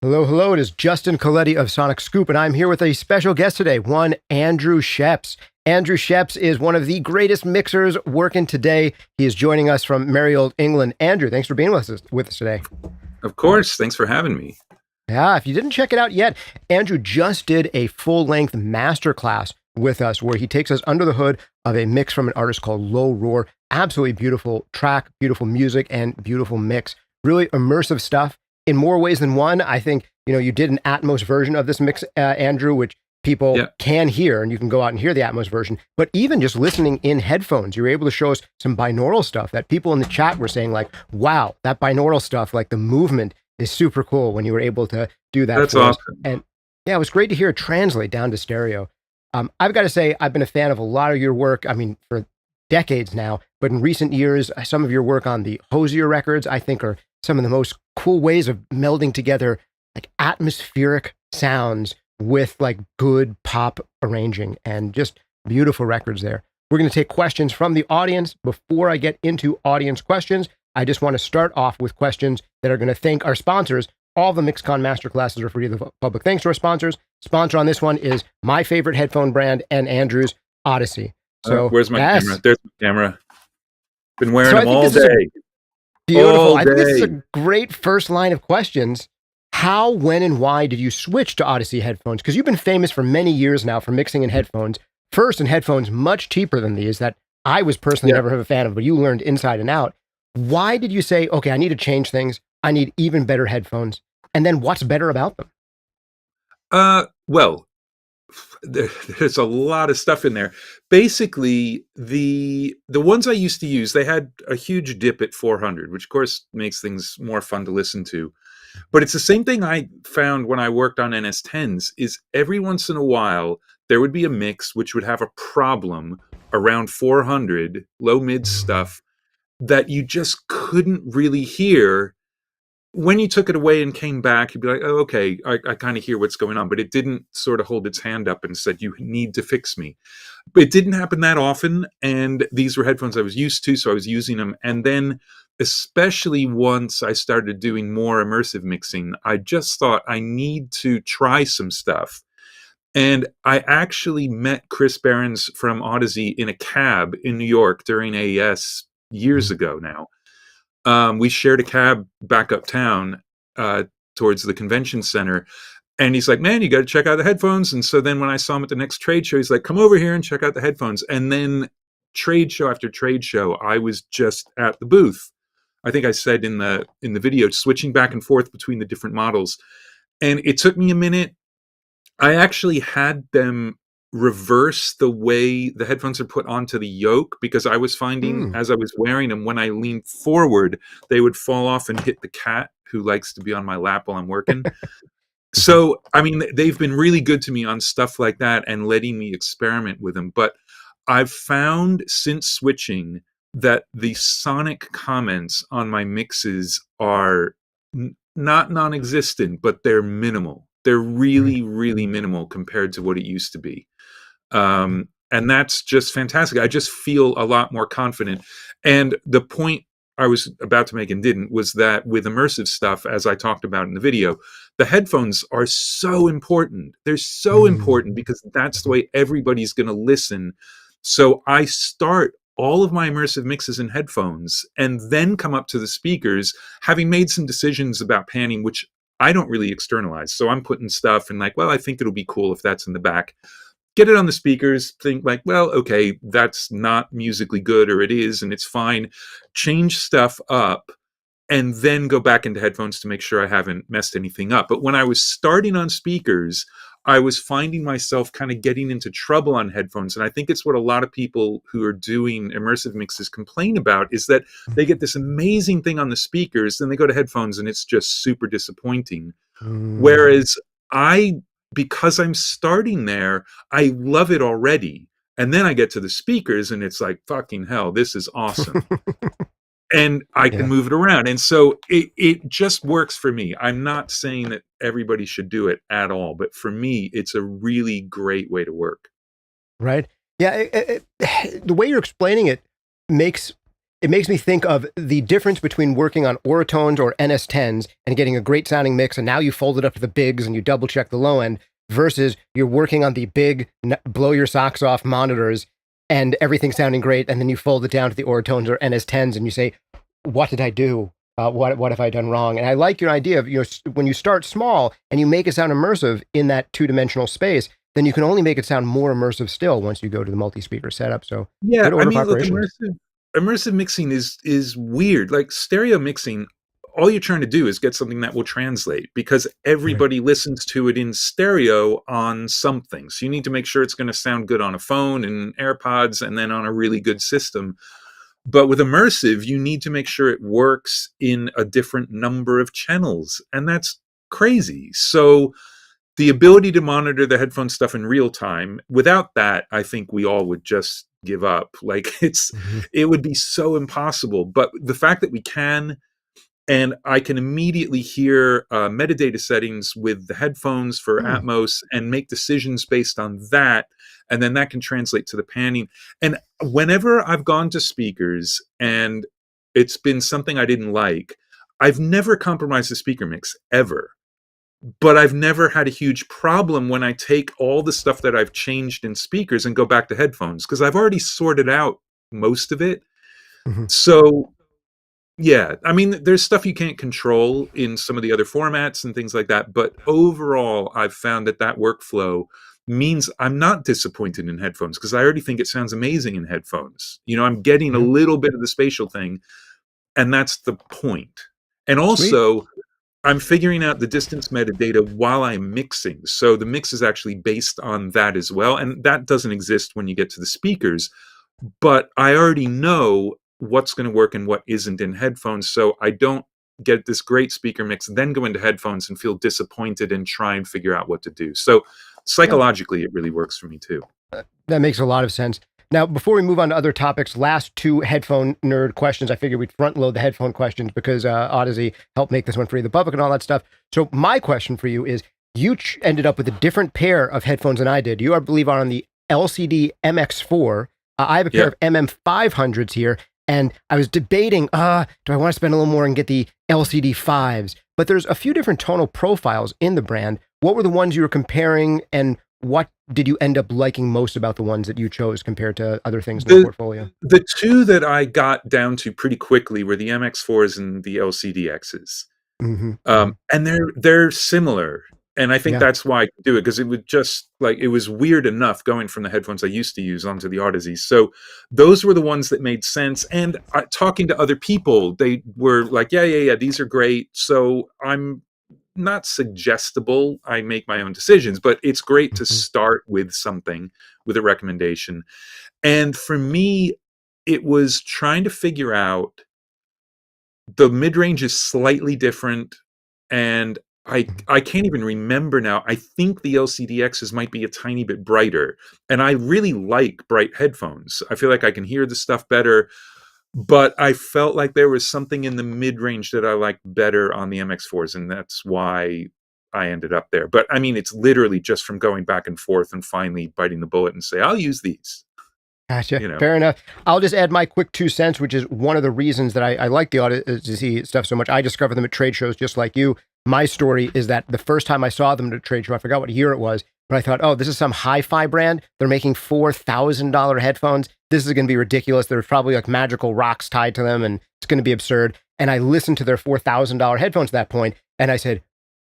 Hello, hello. It is Justin Colletti of SonicScoop, and I'm here with a special guest today, one Andrew Scheps. Andrew Scheps is one of the greatest mixers working today. He is joining us from merry old England. Andrew, thanks for being with us today. Of course. Thanks for having me. Yeah, if you didn't check it out yet, Andrew just did a full-length masterclass with us where he takes us under the hood of a mix from an artist called Low Roar. Absolutely beautiful track, beautiful music, and beautiful mix. Really immersive stuff. In more ways than one, I think, you did an Atmos version of this mix, Andrew, which people can hear, and you can go out and hear the Atmos version. But even just listening in headphones, you were able to show us some binaural stuff that people in the chat were saying, like, wow, that binaural stuff, like the movement is super cool when you were able to do that. That's awesome. And yeah, it was great to hear it translate down to stereo. I've got to say, I've been a fan of a lot of your work, for decades now, but in recent years, some of your work on the Hozier records, I think, are some of the most cool ways of melding together like atmospheric sounds with like good pop arranging and just beautiful records there. We're going to take questions from the audience. Before I get into audience questions, I just want to start off with questions that are going to thank our sponsors. All the MixCon Masterclasses are free to the public. Thanks to our sponsors. Sponsor on this one is my favorite headphone brand and Andrew's, Audeze. So where's my camera? There's my camera. Been wearing them all day. Beautiful. I think this is a great first line of questions. How, when, and why did you switch to Audeze headphones? Because you've been famous for many years now for mixing in headphones. First, in headphones much cheaper than these that I was personally never a fan of, but you learned inside and out. Why did you say, okay, I need to change things. I need even better headphones. And then what's better about them? Well, there's a lot of stuff in there. Basically, the ones I used to use, they had a huge dip at 400, which of course makes things more fun to listen to. But it's the same thing I found when I worked on NS10s, is every once in a while, there would be a mix which would have a problem around 400, low mid stuff, that you just couldn't really hear. When you took it away and came back, you'd be like, oh, okay, I kind of hear what's going on. But it didn't sort of hold its hand up and said, you need to fix me. But it didn't happen that often. And these were headphones I was used to, so I was using them. And then, especially once I started doing more immersive mixing, I just thought I need to try some stuff. And I actually met Chris Behrens from Audeze in a cab in New York during AES years ago now. We shared a cab back uptown towards the convention center. And he's like, man, you got to check out the headphones. And so then when I saw him at the next trade show, he's like, come over here and check out the headphones. And then trade show after trade show, I was just at the booth. I think I said in the video, switching back and forth between the different models. And it took me a minute. I actually had them reverse the way the headphones are put onto the yoke, because I was finding as I was wearing them, when I leaned forward, they would fall off and hit the cat who likes to be on my lap while I'm working. So, they've been really good to me on stuff like that and letting me experiment with them. But I've found since switching that the sonic comments on my mixes are not non-existent, but they're minimal. They're really, really minimal compared to what it used to be. And that's just fantastic. I just feel a lot more confident. And the point I was about to make and didn't was that with immersive stuff, as I talked about in the video, the headphones are so important. They're so important because that's the way everybody's going to listen. So I start all of my immersive mixes in headphones and then come up to the speakers, having made some decisions about panning, which I don't really externalize. So I'm putting stuff and like, well, I think it'll be cool if that's in the back. Get it on the speakers, think like, well, okay, that's not musically good, or it is, and it's fine. Change stuff up and then go back into headphones to make sure I haven't messed anything up. But when I was starting on speakers, I was finding myself kind of getting into trouble on headphones. And I think it's what a lot of people who are doing immersive mixes complain about, is that they get this amazing thing on the speakers, then they go to headphones and it's just super disappointing. Whereas because I'm starting there, I love it already. And then I get to the speakers and it's like, fucking hell, this is awesome. And I can move it around. And so it just works for me. I'm not saying that everybody should do it at all, but for me, it's a really great way to work. Right. Yeah. The way you're explaining it it makes me think of the difference between working on Oratones or NS10s and getting a great sounding mix, and now you fold it up to the bigs and you double check the low end, versus you're working on the big blow your socks off monitors and everything's sounding great, and then you fold it down to the Oratones or NS10s and you say, what did I do? What have I done wrong? And I like your idea of, when you start small and you make it sound immersive in that two-dimensional space, then you can only make it sound more immersive still once you go to the multi-speaker setup. So Yeah, good I order of mean, look, operations. immersive mixing is weird. Like stereo mixing, all you're trying to do is get something that will translate because Right. everybody listens to it in stereo on something. So you need to make sure it's going to sound good on a phone and AirPods and then on a really good system. But with immersive, you need to make sure it works in a different number of channels. And that's crazy. So the ability to monitor the headphone stuff in real time, without that, I think we all would just give up. Like Mhm. it would be so impossible. But the fact that we can, and I can immediately hear metadata settings with the headphones for Hmm. Atmos and make decisions based on that. And then that can translate to the panning. And whenever I've gone to speakers and it's been something I didn't like, I've never compromised the speaker mix ever. But I've never had a huge problem when I take all the stuff that I've changed in speakers and go back to headphones because I've already sorted out most of it. Mhm. So yeah, I mean, there's stuff you can't control in some of the other formats and things like that. But overall, I've found that that workflow means I'm not disappointed in headphones because I already think it sounds amazing in headphones. I'm getting a Mhm. little bit of the spatial thing, and that's the point. And Sweet. also, I'm figuring out the distance metadata while I'm mixing. So the mix is actually based on that as well. And that doesn't exist when you get to the speakers. But I already know what's going to work and what isn't in headphones. So I don't get this great speaker mix, then go into headphones and feel disappointed and try and figure out what to do. So Yeah, psychologically, it really works for me too. that makes a lot of sense. Now, before we move on to other topics, last two headphone nerd questions. I figured we'd front load the headphone questions because Audeze helped make this one free to the public and all that stuff. So my question for you is, you ended up with a different pair of headphones than I did. You, I believe, are on the LCD MX4. I have a pair Yeah. of MM500s here, and I was debating, do I want to spend a little more and get the LCD 5s? But there's a few different tonal profiles in the brand. What were the ones you were comparing, and what did you end up liking most about the ones that you chose compared to other things in the The portfolio? the two that I got down to pretty quickly were the MX4s and the LCDXs. Hmm. Hmm. And they're similar, and I think Yeah. that's why I could do it because it would just like it was weird enough going from the headphones I used to use onto the Audeze. So those were the ones that made sense. And talking to other people, they were like, "Yeah, yeah, yeah, these are great." So I'm not suggestible. I make my own decisions, but it's great to Hmm. start with something with a recommendation. And for me, it was trying to figure out the mid-range is slightly different, and I can't even remember now. I think the LCDXs might be a tiny bit brighter, and I really like bright headphones. I feel like I can hear the stuff better, but I felt like there was something in the mid-range that I liked better on the MX4s, and that's why I ended up there. But I mean, it's literally just from going back and forth and finally biting the bullet and say, I'll use these, Gotcha. you know. Fair enough. I'll just add my quick 2 cents, which is one of the reasons that I like the Odyssey stuff so much. I discovered them at trade shows just like you. My story is that the first time I saw them at a trade show, I forgot what year it was, but I thought, oh, this is some hi-fi brand. They're making $4,000 headphones. This is going to be ridiculous. There's probably like magical rocks tied to them, and it's going to be absurd. And I listened to their $4,000 headphones at that point, and I said,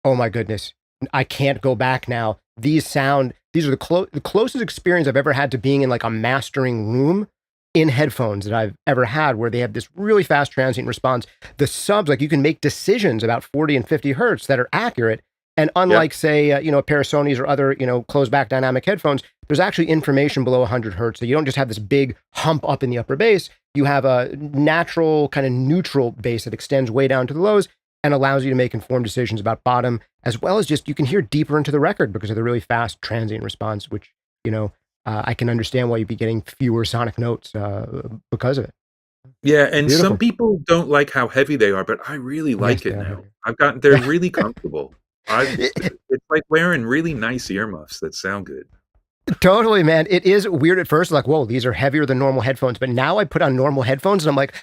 oh my goodness, I can't go back now. These are the closest experience I've ever had to being in like a mastering room in headphones that I've ever had, where they have this really fast transient response. The subs, like you can make decisions about 40 and 50 hertz that are accurate. And Yeah. unlike, say, a pair of Sony's or other, closed back dynamic headphones, there's actually information below 100 hertz. So you don't just have this big hump up in the upper bass. You have a natural kind of neutral bass that extends way down to the lows and allows you to make informed decisions about bottom, as well as just you can hear deeper into the record because of the really fast transient response, which, I can understand why you'd be getting fewer sonic notes because of it. Yeah, and some Beautiful. people don't like how heavy they are, but I really Yes, like they it are now. heavy. They're Yeah. really comfortable. I've It's like wearing really nice earmuffs that sound good. Totally, man. It is weird at first, like, whoa, these are heavier than normal headphones. But now I put on normal headphones and I'm like,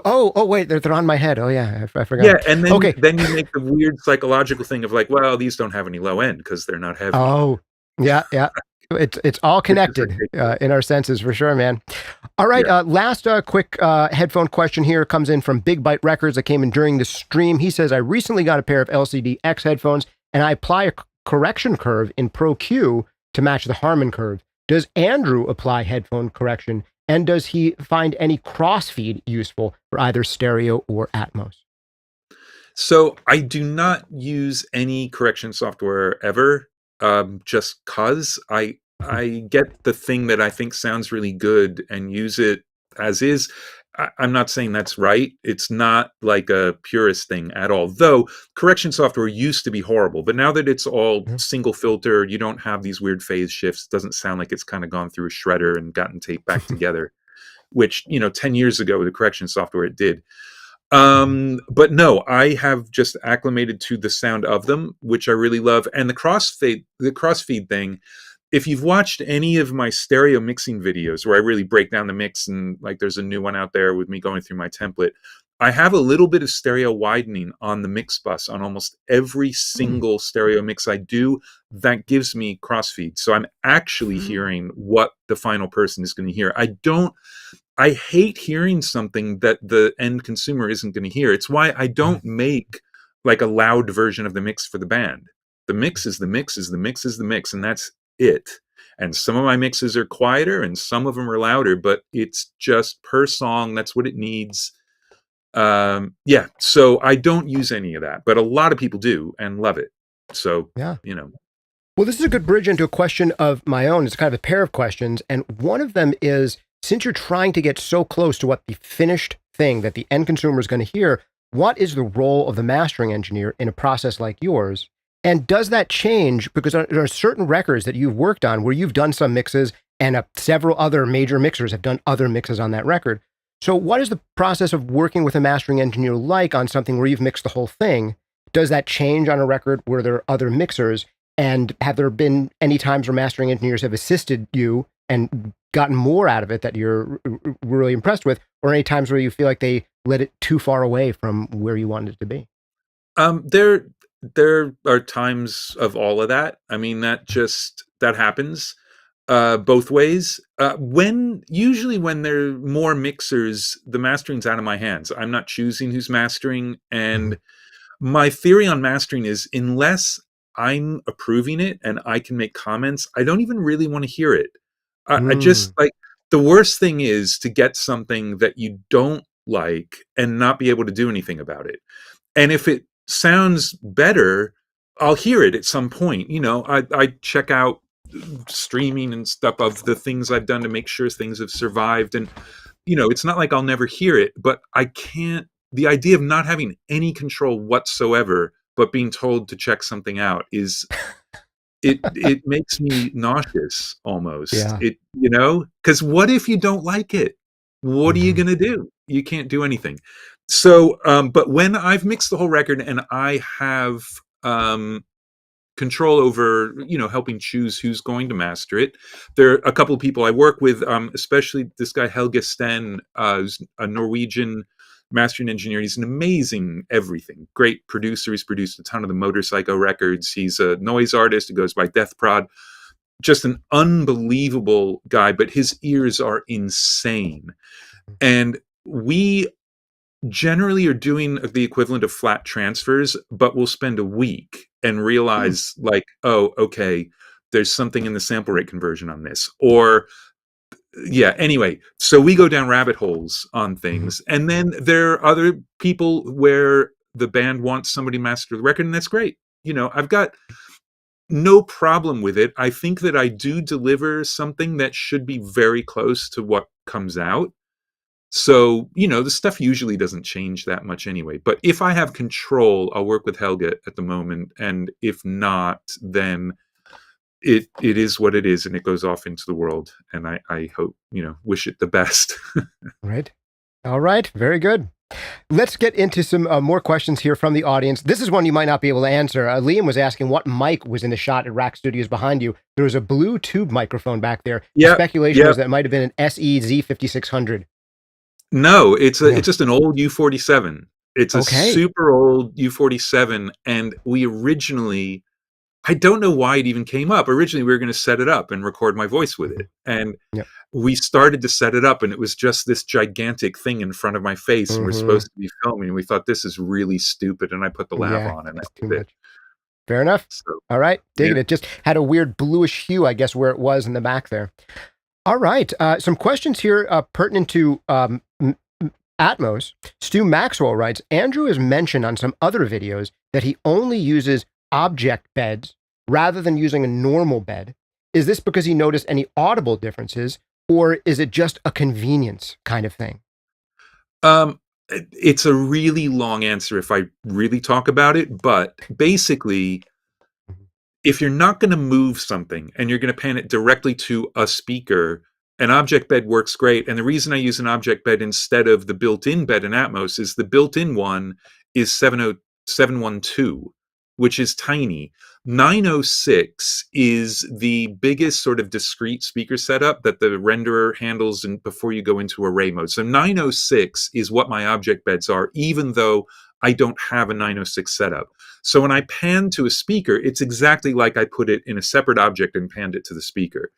oh, wait, they're on my head. Oh, yeah, I Yeah, forgot. and then Okay. then you make the weird psychological thing of like, well, these don't have any low end because they're not heavy, Oh, yeah, yeah. It's all which is connected ridiculous. in our senses for sure, man. All right, Yeah. last quick headphone question here comes in from Big Bite Records that came in during the stream. He says, I recently got a pair of LCD X headphones and I apply a correction curve in Pro Q to match the Harman curve. Does Andrew apply headphone correction? And does he find any crossfeed useful for either stereo or Atmos? So I do not use any correction software ever, just cause I get the thing that I think sounds really good and use it as is. I'm not saying that's right. It's not like a purist thing at all. Though correction software used to be horrible, but now that it's all Mhm. single filter, you don't have these weird phase shifts. It doesn't sound like it's kind of gone through a shredder and gotten taped back together, which 10 years ago with the correction software it did. Mhm. But no, I have just acclimated to the sound of them, which I really love. And the crossfeed thing, if you've watched any of my stereo mixing videos where I really break down the mix and like there's a new one out there with me going through my template, I have a little bit of stereo widening on the mix bus on almost every Mm. single stereo mix I do. That gives me crossfeed. So I'm actually Mm. hearing what the final person is going to hear. I hate hearing something that the end consumer isn't going to hear. It's why I don't make like a loud version of the mix for the band. The mix is the mix is the mix is the mix, and that's it. And some of my mixes are quieter and some of them are louder, but it's just per song. That's what it needs. Yeah. So I don't use any of that, but a lot of people do and love it. So, Yeah. you know, Well, this is a good bridge into a question of my own. It's kind of a pair of questions. And one of them is, since you're trying to get so close to what the finished thing that the end consumer is going to hear, what is the role of the mastering engineer in a process like yours? And does that change? Because there are certain records that you've worked on where you've done some mixes and several other major mixers have done other mixes on that record. So, what is the process of working with a mastering engineer like on something where you've mixed the whole thing? Does that change on a record where there are other mixers? And have there been any times where mastering engineers have assisted you and gotten more out of it that you're really impressed with, or any times where you feel like they let it too far away from where you wanted it to be? there are times of all of that. I mean, that happens both ways. When there are more mixers, the mastering's out of my hands. I'm not choosing who's mastering, Mhm. and my theory on mastering is unless I'm approving it and I can make comments, I don't even really want to hear it. I just Mm. like the worst thing is to get something that you don't like and not be able to do anything about it. And if it sounds better, I'll hear it at some point. I check out streaming and stuff of the things I've done to make sure things have survived. And it's not like I'll never hear it, but I can't. The idea of not having any control whatsoever, but being told to check something out is it makes me nauseous almost. Yeah. Because what if you don't like it? What are you Mhm. gonna do? You can't do anything. So, but when I've mixed the whole record and I have control over helping choose who's going to master it, there are a couple of people I work with, especially this guy Helge Sten, who's a Norwegian mastering engineer. He's an amazing everything, great producer. He's produced a ton of the Motorpsycho records. He's a noise artist who goes by Death Prod. Just an unbelievable guy, but his ears are insane. And we generally are doing the equivalent of flat transfers, but we'll spend a week and Mm. realize, like, oh, okay, there's something in the sample rate conversion on this. Or, yeah, anyway, so we go down rabbit holes on Mhm. things. And then there are other people where the band wants somebody to master the record, and that's great. I've got no problem with it. I think that I do deliver something that should be very close to what comes out. So, the stuff usually doesn't change that much anyway. But if I have control, I'll work with Helga at the moment. And if not, then it is what it is and it goes off into the world. And I hope, wish it the best. Right. All right. Very good. Let's get into some more questions here from the audience. This is one you might not be able to answer. Liam was asking what mic was in the shot at Rack Studios behind you. There was a blue tube microphone back there. The Yep, speculation was yep. that it might have been an SE Z5600. No, it's Yeah. just an old U47. It's a Okay. super old U47, and we originally, I don't know why it even came up. Originally, we were going to set it up and record my voice with Mhm. it, and Yep. we started to set it up, and it was just this gigantic thing in front of my face, and we're Hmm. supposed to be filming, and we thought this is really stupid, and I put the lav Yeah, on, and that it's was too it. much. Fair enough. So All right. yeah. Digging it. Just had a weird bluish hue, I guess, where it was in the back there. All right. Some questions here pertinent to Atmos. Stu Maxwell writes, Andrew has mentioned on some other videos that he only uses object beds rather than using a normal bed. Is this because he noticed any audible differences, or is it just a convenience kind of thing? It's a really long answer if I really talk about it, but basically, Mhm. if you're not going to move something and you're going to pan it directly to a speaker, an object bed works great. And the reason I use an object bed instead of the built-in bed in Atmos is the built-in one is 712, which is tiny. 906 is the biggest sort of discrete speaker setup that the renderer handles before you go into array mode. So 906 is what my object beds are, even though I don't have a 906 setup. So when I pan to a speaker, it's exactly like I put it in a separate object and panned it to the speaker.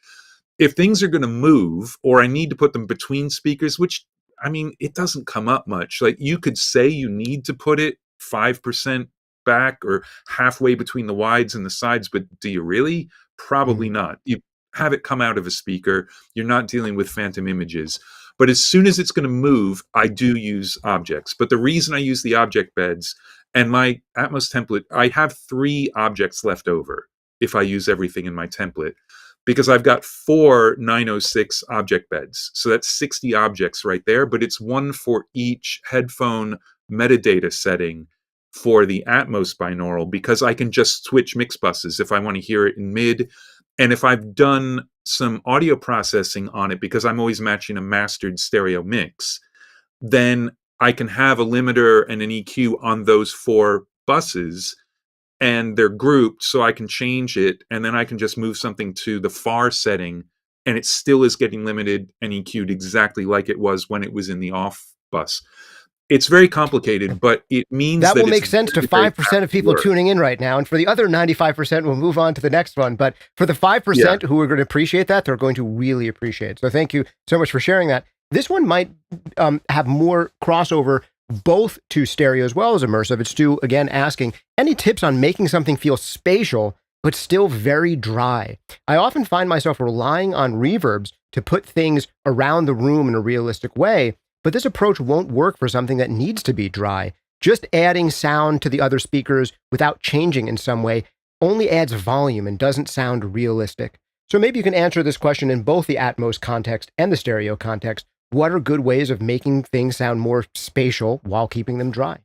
If things are going to move or I need to put them between speakers, which I mean, it doesn't come up much. Like you could say you need to put it 5% back or halfway between the wides and the sides, but do you really? Probably Mhm. not. You have it come out of a speaker. You're not dealing with phantom images. But as soon as it's going to move, I do use objects. But the reason I use the object beds and my Atmos template, I have 3 objects left over if I use everything in my template because I've got 4 906 object beds. So that's 60 objects right there, but it's one for each headphone metadata setting for the Atmos binaural because I can just switch mix buses if I want to hear it in mid. And if I've done some audio processing on it because I'm always matching a mastered stereo mix, then I can have a limiter and an EQ on those 4 buses and they're grouped so I can change it and then I can just move something to the far setting and it still is getting limited and EQ'd exactly like it was when it was in the off bus. It's very complicated, but it means That will that it's make sense to very, very 5% fast of to people work. tuning in right now. And for the other 95%, we'll move on to the next one. But for the Yeah. 5% who are going to appreciate that, they're going to really appreciate it. So thank you so much for sharing that. This one might have more crossover both to stereo as well as immersive. It's Stu again asking, any tips on making something feel spatial but still very dry? I often find myself relying on reverbs to put things around the room in a realistic way, but this approach won't work for something that needs to be dry. Just adding sound to the other speakers without changing in some way only adds volume and doesn't sound realistic. So maybe you can answer this question in both the Atmos context and the stereo context. What are good ways of making things sound more spatial while keeping them dry?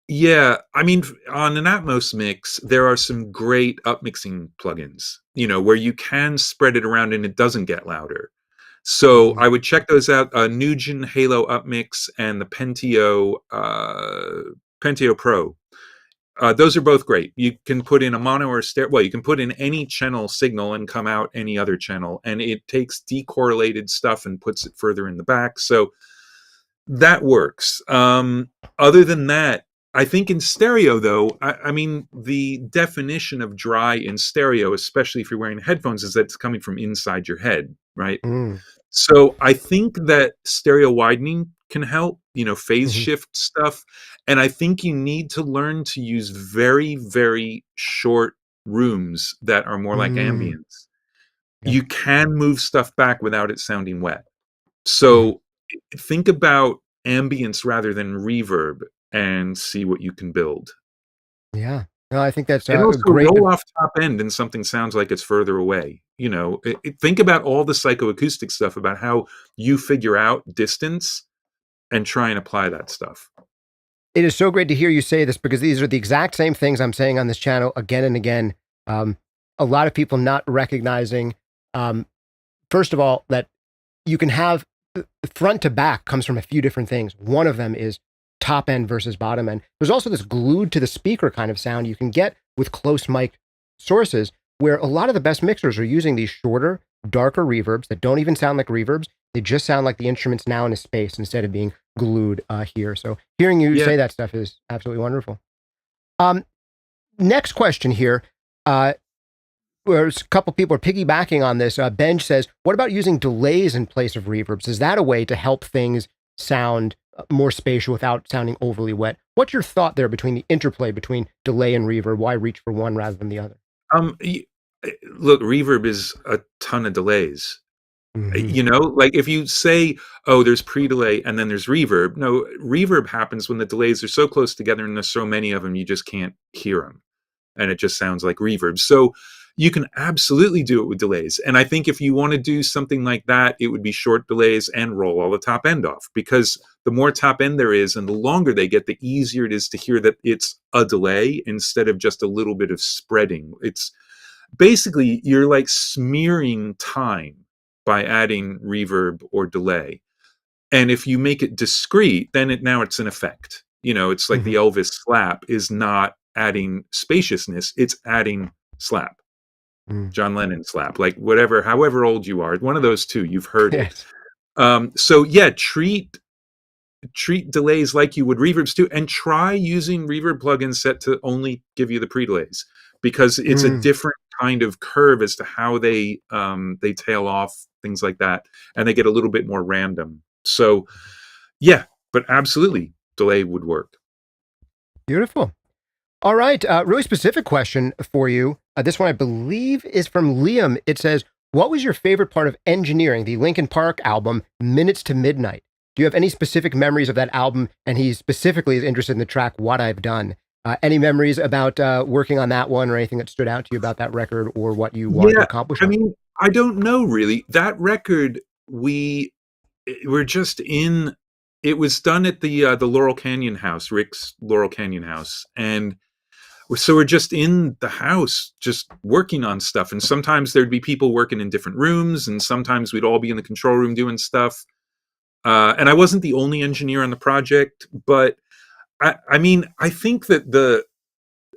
Yeah, I mean, on an Atmos mix, there are some great upmixing plugins, where you can spread it around and it doesn't get louder. So Mm, I would check those out. Nugent Halo Upmix and the Pentio Pro. Those are both great. You can put in a mono or stereo. Well, you can put in any channel signal and come out any other channel, and it takes decorrelated stuff and puts it further in the back. So that works. Other than that, I think in stereo, though, I mean, the definition of dry in stereo, especially if you're wearing headphones, is that it's coming from inside your head, right? mm, So I think that stereo widening can help, phase mhm, shift stuff. And I think you need to learn to use very, very short rooms that are more like mm, ambience. yep, You can move stuff back without it sounding wet. mhm, So think about ambience rather than reverb and see what you can build. yeah. No, I think that's And a also great. roll off top end and something sounds like it's further away. Think about all the psychoacoustic stuff about how you figure out distance and try and apply that stuff. It is so great to hear you say this because these are the exact same things I'm saying on this channel again and again. Um, a lot of people not recognizing, um, first of all, that you can have front to back comes from a few different things. One of them is top end versus bottom end. There's also this glued to the speaker kind of sound you can get with close mic sources, where a lot of the best mixers are using these shorter, darker reverbs that don't even sound like reverbs. They just sound like the instrument's now in a space instead of being glued here. So hearing you Yeah. say that stuff is absolutely wonderful. Next question here. There's a couple people are piggybacking on this. Benj says, what about using delays in place of reverbs? Is that a way to help things sound more spatial without sounding overly wet? What's your thought there between the interplay between delay and reverb? Why reach for one rather than the other? Look, reverb is a ton of delays. Mm-hmm. Like if you say, oh, there's pre-delay and then there's reverb. No, reverb happens when the delays are so close together and there's so many of them, you just can't hear them. And it just sounds like reverb. So you can absolutely do it with delays. And I think if you want to do something like that, it would be short delays and roll all the top end off, because the more top end there is and the longer they get, the easier it is to hear that it's a delay instead of just a little bit of spreading. It's basically, you're like smearing time by adding reverb or delay. And if you make it discrete, then now it's an effect. It's like the Elvis slap is not adding spaciousness, it's adding slap. John Lennon slap, like however old you are, one of those two, you've heard Yes. it. So yeah, treat delays like you would reverbs too, and try using reverb plugins set to only give you the pre-delays, because it's a different kind of curve as to how they tail off, things like that, and they get a little bit more random. So yeah, but absolutely delay would work. Beautiful. All right. Really specific question for you. This one, I believe, is from Liam. It says, what was your favorite part of engineering the Linkin Park album, Minutes to Midnight? Do you have any specific memories of that album? And he specifically is interested in the track, What I've Done. Any memories about working on that one, or anything that stood out to you about that record, or what you wanted to accomplish? I mean, I don't know really. That record, we're just in. It was done at the Laurel Canyon house, Rick's Laurel Canyon house, and so we're just in the house, just working on stuff. And sometimes there'd be people working in different rooms, and sometimes we'd all be in the control room doing stuff. And I wasn't the only engineer on the project, but I mean, I think that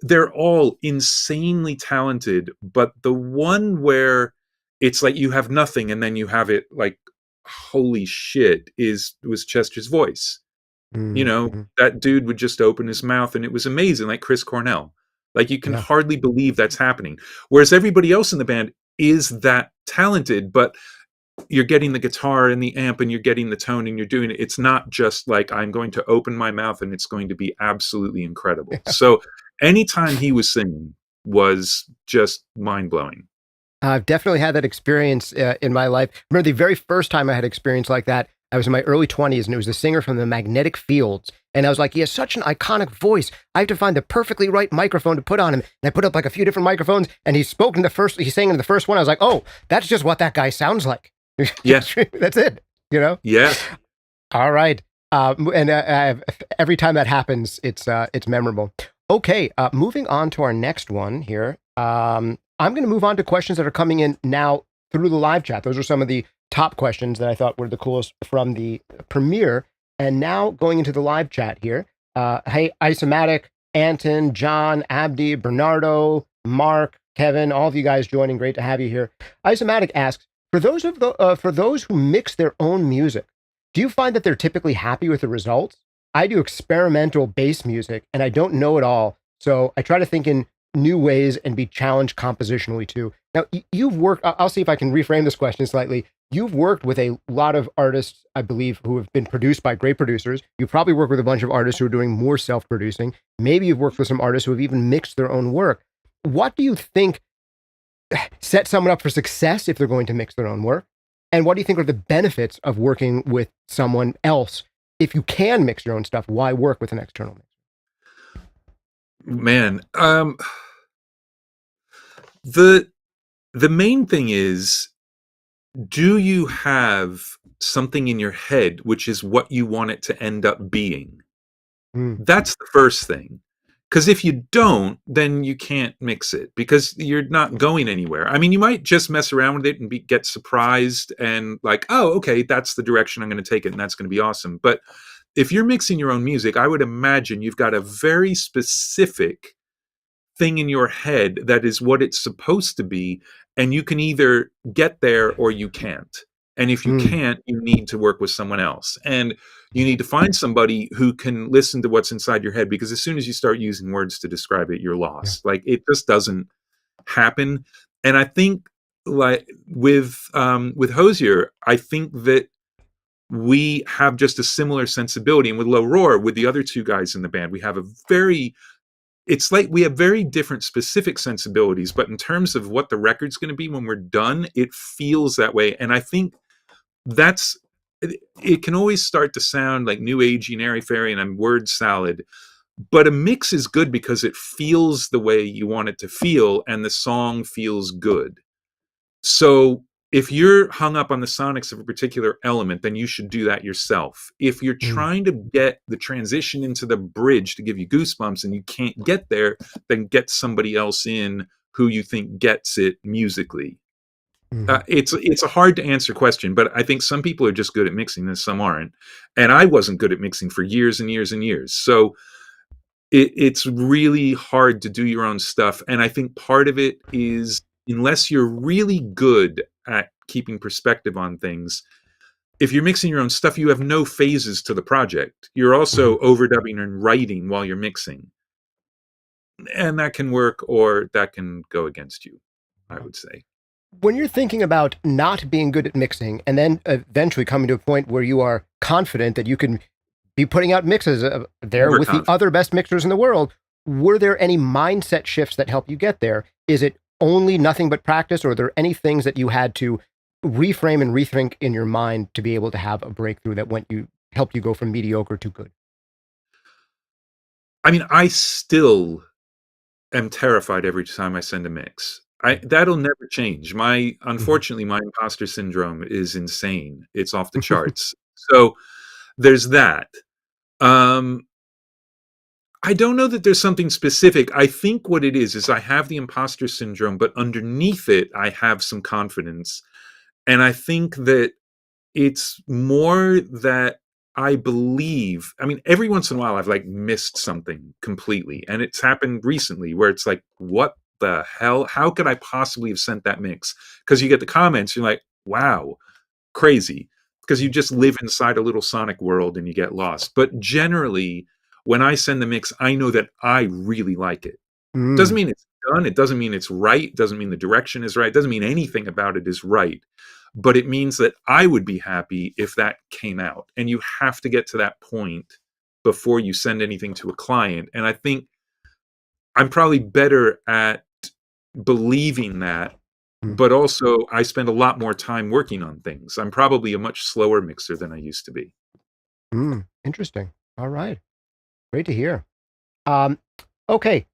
they're all insanely talented, but the one where it's like you have nothing and then you have it like, holy shit, was Chester's voice. That dude would just open his mouth and it was amazing, like Chris Cornell. Like you can hardly believe that's happening. Whereas everybody else in the band is that talented, but you're getting the guitar and the amp and you're getting the tone and you're doing it. It's not just like I'm going to open my mouth and it's going to be absolutely incredible. So anytime he was singing was just mind-blowing. I've definitely had that experience in my life. I remember the very first time I had experience like that, I was in my early 20s, and it was the singer from the Magnetic Fields. And I was like, he has such an iconic voice. I have to find the perfectly right microphone to put on him. And I put up like a few different microphones, and he sang in the first one. I was like, oh, that's just what that guy sounds like. Yeah. That's it, Yeah. All right. Every time that happens, it's memorable. Okay, moving on to our next one here. I'm going to move on to questions that are coming in now through the live chat. Those are some of the top questions that I thought were the coolest from the premiere. And now going into the live chat here. Hey, Isomatic, Anton, John, Abdi, Bernardo, Mark, Kevin, all of you guys joining. Great to have you here. Isomatic asks, for those who mix their own music, do you find that they're typically happy with the results? I do experimental bass music and I don't know it all. So I try to think in new ways and be challenged compositionally too. Now, you've worked, I'll see if I can reframe this question slightly. You've worked with a lot of artists, I believe, who have been produced by great producers. You probably work with a bunch of artists who are doing more self-producing. Maybe you've worked with some artists who have even mixed their own work. What do you think sets someone up for success if they're going to mix their own work? And what do you think are the benefits of working with someone else? If you can mix your own stuff, why work with an external mixer? Man, the main thing is, do you have something in your head which is what you want it to end up being? That's the first thing. Because if you don't, then you can't mix it because you're not going anywhere. I mean, you might just mess around with it and get surprised and like, oh, okay, that's the direction I'm going to take it and that's going to be awesome. But if you're mixing your own music, I would imagine you've got a very specific thing in your head that is what it's supposed to be, and you can either get there or you can't. And if you Mm, can't, you need to work with someone else, and you need to find somebody who can listen to what's inside your head, because as soon as you start using words to describe it, you're yeah. lost. Like, it just doesn't happen. And I think, like, with Hozier, I think that we have just a similar sensibility. And with Low Roar, with the other two guys in the band, we have a very, it's like we have very different specific sensibilities, but in terms of what the record's going to be when we're done, it feels that way. And I think that's, it can always start to sound like new agey and airy fairy and I'm word salad, but a mix is good because it feels the way you want it to feel and the song feels good. So if you're hung up on the sonics of a particular element, then you should do that yourself. If you're Mm, trying to get the transition into the bridge to give you goosebumps and you can't get there, then get somebody else in who you think gets it musically. mhm. It's a hard to answer question, but I think some people are just good at mixing and some aren't. And I wasn't good at mixing for years and years and years. So it's really hard to do your own stuff. And I think part of it is, unless you're really good at keeping perspective on things, if you're mixing your own stuff, you have no phases to the project. You're Mhm. also overdubbing and writing while you're mixing. And that can work or that can go against you, I would say. When you're thinking about not being good at mixing and then eventually coming to a point where you are confident that you can be putting out mixes there with the Overconfident. other best mixers in the world, were there any mindset shifts that help you get there? Is it only nothing but practice, or are there any things that you had to reframe and rethink in your mind to be able to have a breakthrough that went you helped you go from mediocre to good? I mean, I still am terrified every time I send a mix. Mhm. That'll never change. Mhm. Unfortunately, my imposter syndrome is insane. It's off the charts. So there's that. Um, I don't know that there's something specific. I think what it is I have the imposter syndrome, but underneath it, I have some confidence. And I think that it's more that I believe, I mean, every once in a while I've like missed something completely. And it's happened recently where it's like, what the hell? How could I possibly have sent that mix? Because you get the comments, you're like, wow, crazy. Because you just live inside a little sonic world and you get lost. But generally, when I send the mix, I know that I really like it. Doesn't Mm, mean it's done. It doesn't mean it's right. It doesn't mean the direction is right. It doesn't mean anything about it is right. But it means that I would be happy if that came out. And you have to get to that point before you send anything to a client. And I think I'm probably better at believing that, mm, but also I spend a lot more time working on things. I'm probably a much slower mixer than I used to be. interesting. All right. Great to hear. Um, okay.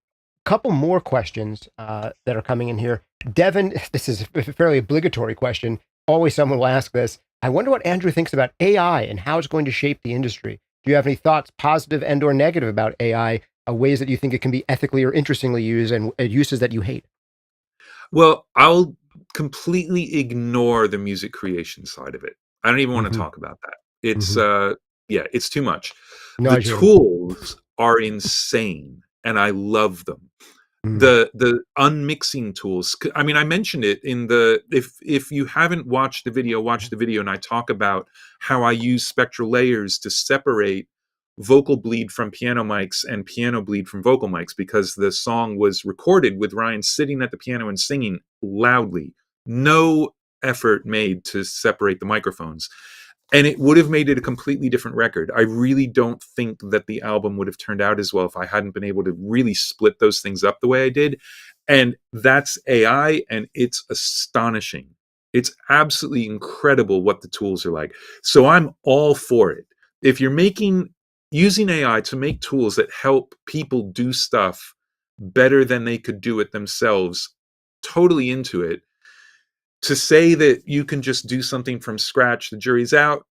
Couple more questions that are coming in here. Devin, this is a fairly obligatory question. Always someone will ask this. I wonder what Andrew thinks about AI and how it's going to shape the industry. Do you have any thoughts, positive and or negative, about AI, ways that you think it can be ethically or interestingly used, and uses that you hate? Well, I'll completely ignore the music creation side of it. I don't even want to Hmm. talk about that. It's Hmm. yeah, it's too much. The Nauseating. tools are insane and I love them. Mm. The unmixing tools. I mean, I mentioned it in the, if you haven't watched the video, watch the video, and I talk about how I use spectral layers to separate vocal bleed from piano mics and piano bleed from vocal mics, because the song was recorded with Ryan sitting at the piano and singing loudly. No effort made to separate the microphones, and it would have made it a completely different record. I really don't think that the album would have turned out as well if I hadn't been able to really split those things up the way I did. And that's AI, and it's astonishing. It's absolutely incredible what the tools are like. So I'm all for it. If you're using AI to make tools that help people do stuff better than they could do it themselves, totally into it. To say that you can just do something from scratch, the jury's out.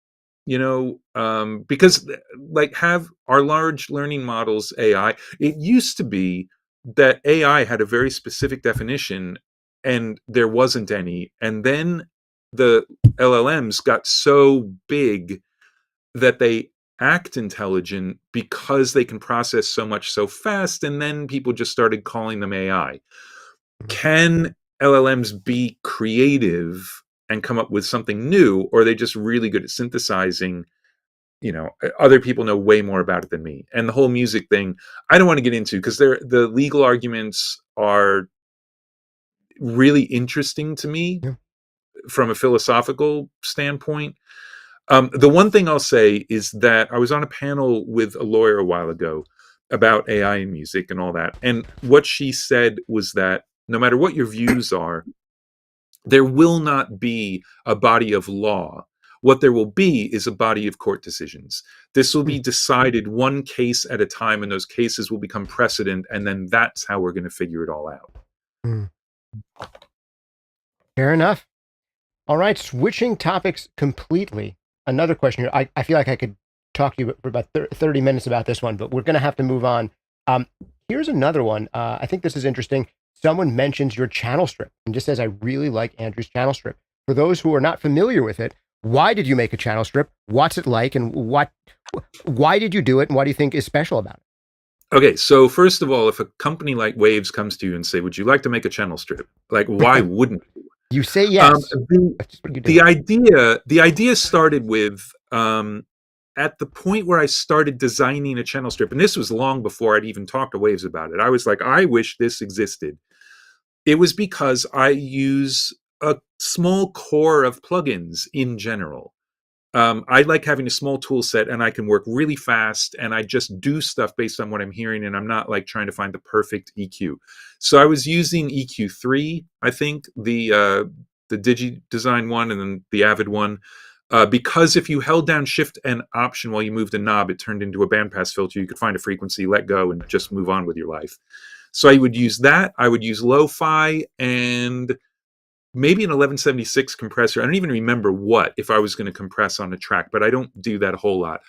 Because like, have our large learning models AI, it used to be that AI had a very specific definition and there wasn't any, and then the LLMs got so big that they act intelligent because they can process so much so fast, and then people just started calling them AI. Can LLMs be creative and come up with something new, or are they just really good at synthesizing? Other people know way more about it than me. And the whole music thing, I don't want to get into, because the legal arguments are really interesting to me Yeah. from a philosophical standpoint. The one thing I'll say is that I was on a panel with a lawyer a while ago about AI and music and all that. And what she said was that no matter what your views are, there will not be a body of law. What there will be is a body of court decisions. This will be decided one case at a time, and those cases will become precedent, and then that's how we're going to figure it all out. Mm. Fair enough. All right, switching topics completely. Another question here. I feel like I could talk to you for about 30 minutes about this one, but we're going to have to move on. Here's another one. I think this is interesting. Someone mentions your channel strip and just says, I really like Andrew's channel strip. For those who are not familiar with it, why did you make a channel strip? What's it like? And why did you do it? And what do you think is special about it? Okay, so first of all, if a company like Waves comes to you and say, would you like to make a channel strip? Like, why wouldn't you? You say yes. The idea started with at the point where I started designing a channel strip, and this was long before I'd even talked to Waves about it. I was like, I wish this existed. It was because I use a small core of plugins in general. I like having a small tool set, and I can work really fast, and I just do stuff based on what I'm hearing, and I'm not like trying to find the perfect EQ. So I was using EQ3, I think, the Digi Design one, and then the Avid one, because if you held down Shift and Option while you moved a knob, it turned into a bandpass filter. You could find a frequency, let go, and just move on with your life. So I would use that. I would use lo-fi and maybe an 1176 compressor. I don't even remember what, if I was going to compress on a track, but I don't do that a whole lot.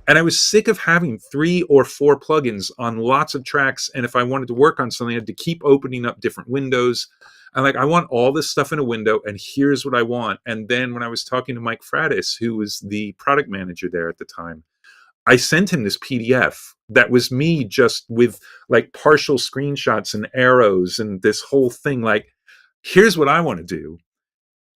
And I was sick of having 3 or 4 plugins on lots of tracks. And if I wanted to work on something, I had to keep opening up different windows. I'm like, I want all this stuff in a window, and here's what I want. And then when I was talking to Mike Fratis, who was the product manager there at the time, I sent him this PDF that was me just with like partial screenshots and arrows and this whole thing. Like, here's what I want to do.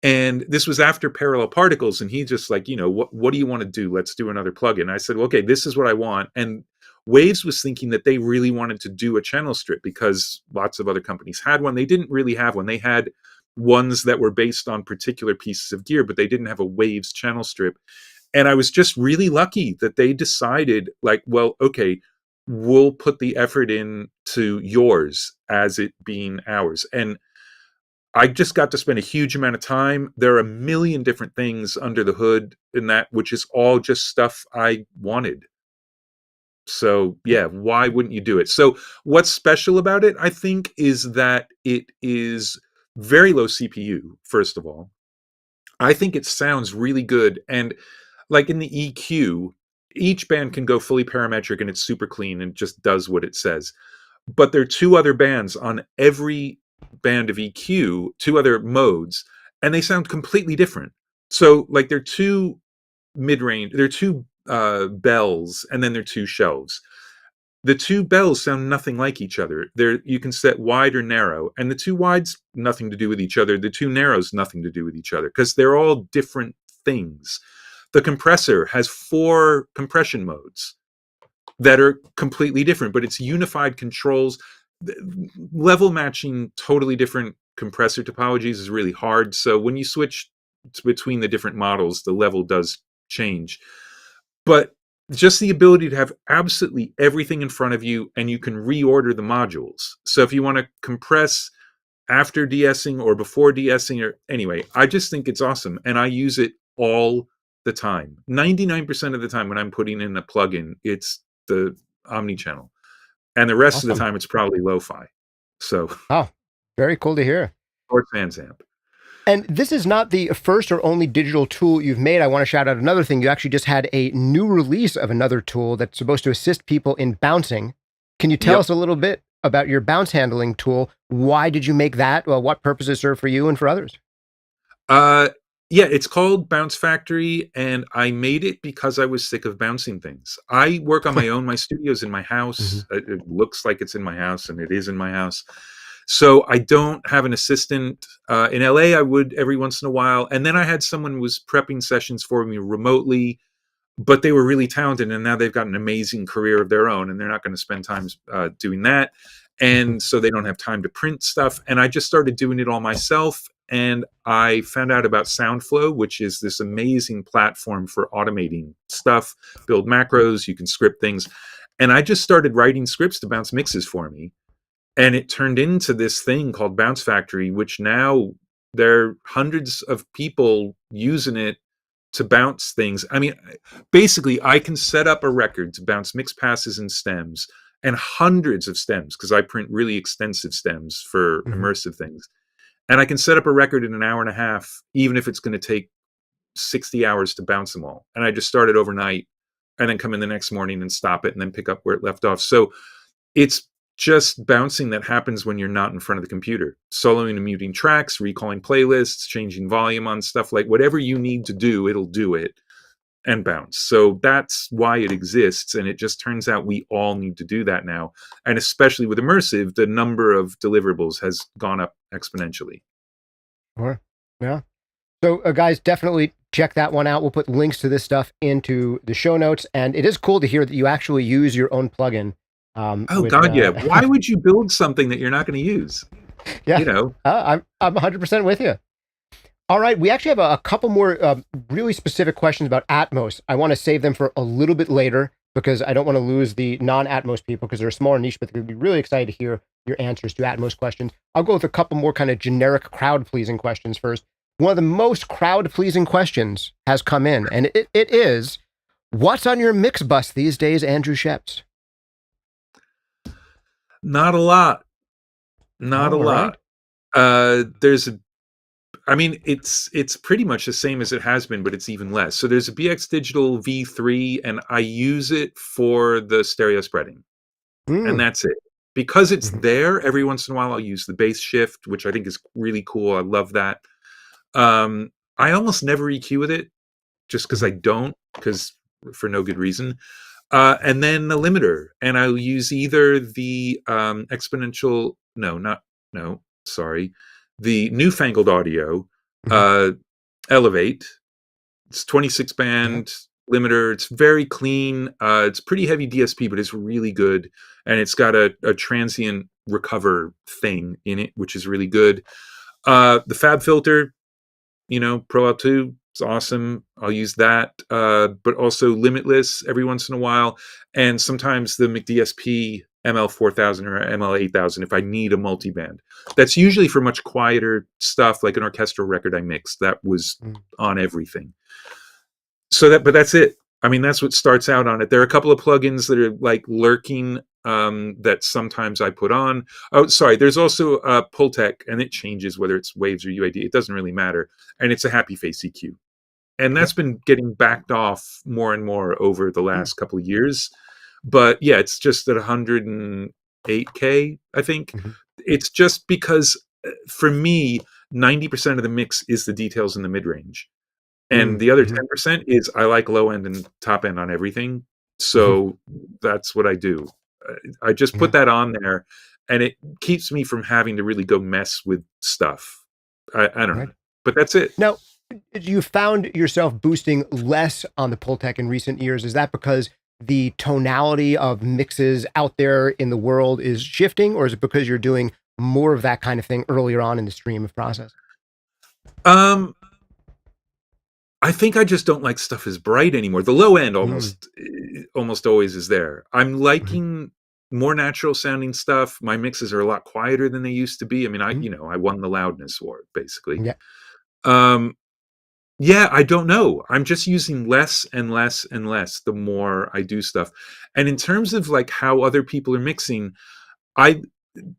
And this was after Parallel Particles. And he just like, what do you want to do? Let's do another plugin. I said, well, okay, this is what I want. And Waves was thinking that they really wanted to do a channel strip because lots of other companies had one. They didn't really have one. They had ones that were based on particular pieces of gear, but they didn't have a Waves channel strip. And I was just really lucky that they decided like, well, okay, we'll put the effort in to yours as it being ours. And I just got to spend a huge amount of time. There are a million different things under the hood in that, which is all just stuff I wanted. So yeah, why wouldn't you do it? So what's special about it, I think, is that it is very low CPU, first of all. I think it sounds really good. And like in the EQ, each band can go fully parametric and it's super clean and just does what it says. But there are 2 other bands on every band of EQ, 2 other modes, and they sound completely different. So like they're 2 mid-range, they're 2 bells, and then they're 2 shelves. The 2 bells sound nothing like each other. You can set wide or narrow, and the 2 wides, nothing to do with each other. The 2 narrows, nothing to do with each other, because they're all different things. The compressor has 4 compression modes that are completely different, but it's unified controls. Level matching totally different compressor topologies is really hard. So when you switch between the different models, the level does change. But just the ability to have absolutely everything in front of you, and you can reorder the modules. So if you want to compress after de-essing or before de-essing, or anyway, I just think it's awesome. And I use it all the time. 99% of the time when I'm putting in a plugin, it's the omni-channel. And the rest of the time, it's probably lo-fi. So, very cool to hear. Or Trans Amp. And this is not the first or only digital tool you've made. I want to shout out another thing. You actually just had a new release of another tool that's supposed to assist people in bouncing. Can you tell us a little bit about your bounce handling tool? Why did you make that? Well, what purposes serve for you and for others? Yeah, it's called Bounce Factory, and I made it because I was sick of bouncing things. I work on my own. My studio's in my Hmm. house. It looks like it's in my house, and it is in my house. So I don't have an assistant. In LA, I would every once in a while. And then I had someone who was prepping sessions for me remotely, but they were really talented, and now they've got an amazing career of their own, and they're not going to spend time doing that. And so they don't have time to print stuff. And I just started doing it all myself. And I found out about SoundFlow, which is this amazing platform for automating stuff, build macros, you can script things. And I just started writing scripts to bounce mixes for me. And it turned into this thing called Bounce Factory, which now there are hundreds of people using it to bounce things. I mean, basically, I can set up a record to bounce mix passes and stems and hundreds of stems because I print really extensive stems for Hmm. immersive things. And I can set up a record in an hour and a half, even if it's going to take 60 hours to bounce them all. And I just start it overnight and then come in the next morning and stop it and then pick up where it left off. So it's just bouncing that happens when you're not in front of the computer, soloing and muting tracks, recalling playlists, changing volume on stuff, like whatever you need to do, it'll do it and bounce. So that's why it exists. And it just turns out we all need to do that now. And especially with immersive, the number of deliverables has gone up exponentially. Sure. Yeah. So, guys, definitely check that one out. We'll put links to this stuff into the show notes. And it is cool to hear that you actually use your own plugin. Oh With God, yeah. Why would you build something that you're not going to use? yeah, You know, I'm 100% with you. All right, we actually have a couple more really specific questions about Atmos. I want to save them for a little bit later because I don't want to lose the non-Atmos people because they're a smaller niche, but they'd be really excited to hear your answers to Atmos questions. I'll go with a couple more kind of generic crowd-pleasing questions first. One of the most crowd-pleasing questions has come in, and it is, what's on your mix bus these days, Andrew Scheps? not a lot. Not a Oh, all right. lot. There's a I mean, it's pretty much the same as it has been, but it's even less. So there's a BX Digital V3, and I use it for the stereo spreading, and Mm. that's it. Because it's Mhm. there, every once in a while I'll use the bass shift, which I think is really cool. I love that. I almost never EQ with it, just because I Mhm. don't, because for no good reason. And then the limiter, and I'll use either the exponential. No, not no. Sorry, the newfangled audio Mhm. uh, Elevate. It's 26 Yeah. band limiter. It's very clean. It's pretty heavy DSP, but it's really good, and it's got a transient recover thing in it, which is really good. The Fab filter, Pro L2 is awesome. I'll use that, but also Limitless every once in a while, and sometimes the McDSP ML4000 or ML8000 if I need a multiband. That's usually for much quieter stuff, like an orchestral record I mixed. That was Mm. on everything. But that's it. I mean, that's what starts out on it. There are a couple of plugins that are like lurking that sometimes I put on. Oh, sorry. There's also Pultec, and it changes whether it's waves or UAD. It doesn't really matter, and it's a happy face EQ, and Yeah. that's been getting backed off more and more over the Mm. last couple of years. But yeah, it's just at 108K, I think. Mhm. It's just because for me, 90% of the mix is the details in the mid range, and Mm. the other Mhm. 10% is I like low end and top end on everything. Mhm. So that's what I do. I just put Yeah. that on there, and it keeps me from having to really go mess with stuff. I don't Right. know, but that's it. Now, you found yourself boosting less on the Pultec in recent years. Is that because the tonality of mixes out there in the world is shifting, or is it because you're doing more of that kind of thing earlier on in the stream of process? Um, I think I just don't like stuff as bright anymore. The low end Mm. almost always is there. I'm Mhm. liking more natural sounding stuff. My mixes are a lot quieter than they used to be. I mean, Mhm. I won the loudness war basically. Yeah. Um, Yeah, I don't know. I'm just using less and less and less the more I do stuff. And in terms of like how other people are mixing, I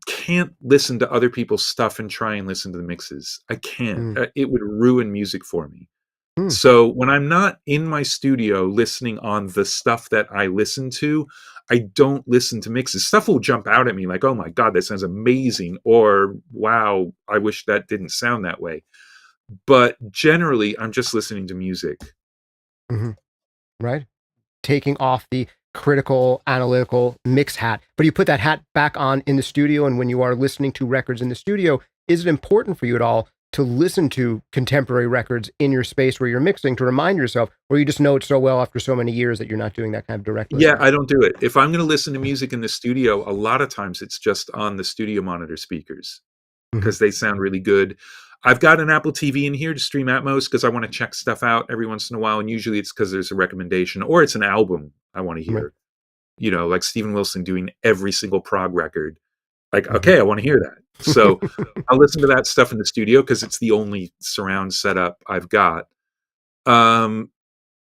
can't listen to other people's stuff and try and listen to the mixes. I can't. Mm. It would ruin music for me. Mm. So when I'm not in my studio listening on the stuff that I listen to, I don't listen to mixes. Stuff will jump out at me like, "Oh my god, that sounds amazing," or "Wow, I wish that didn't sound that way." But generally, I'm just listening to music. Hmm. Right? Taking off the critical, analytical mix hat, but you put that hat back on in the studio. And when you are listening to records in the studio, is it important for you at all to listen to contemporary records in your space where you're mixing to remind yourself, or you just know it so well after so many years that you're not doing that kind of direct Yeah, listening? I don't do it. If I'm going to listen to music in the studio, a lot of times it's just on the studio monitor speakers Hmm. because they sound really good. I've got an Apple TV in here to stream Atmos because I want to check stuff out every once in a while. And usually it's because there's a recommendation or it's an album I want to Right. hear, like Steven Wilson doing every single prog record. Like, Hmm. okay, I want to hear that. So I'll listen to that stuff in the studio because it's the only surround setup I've got. Um,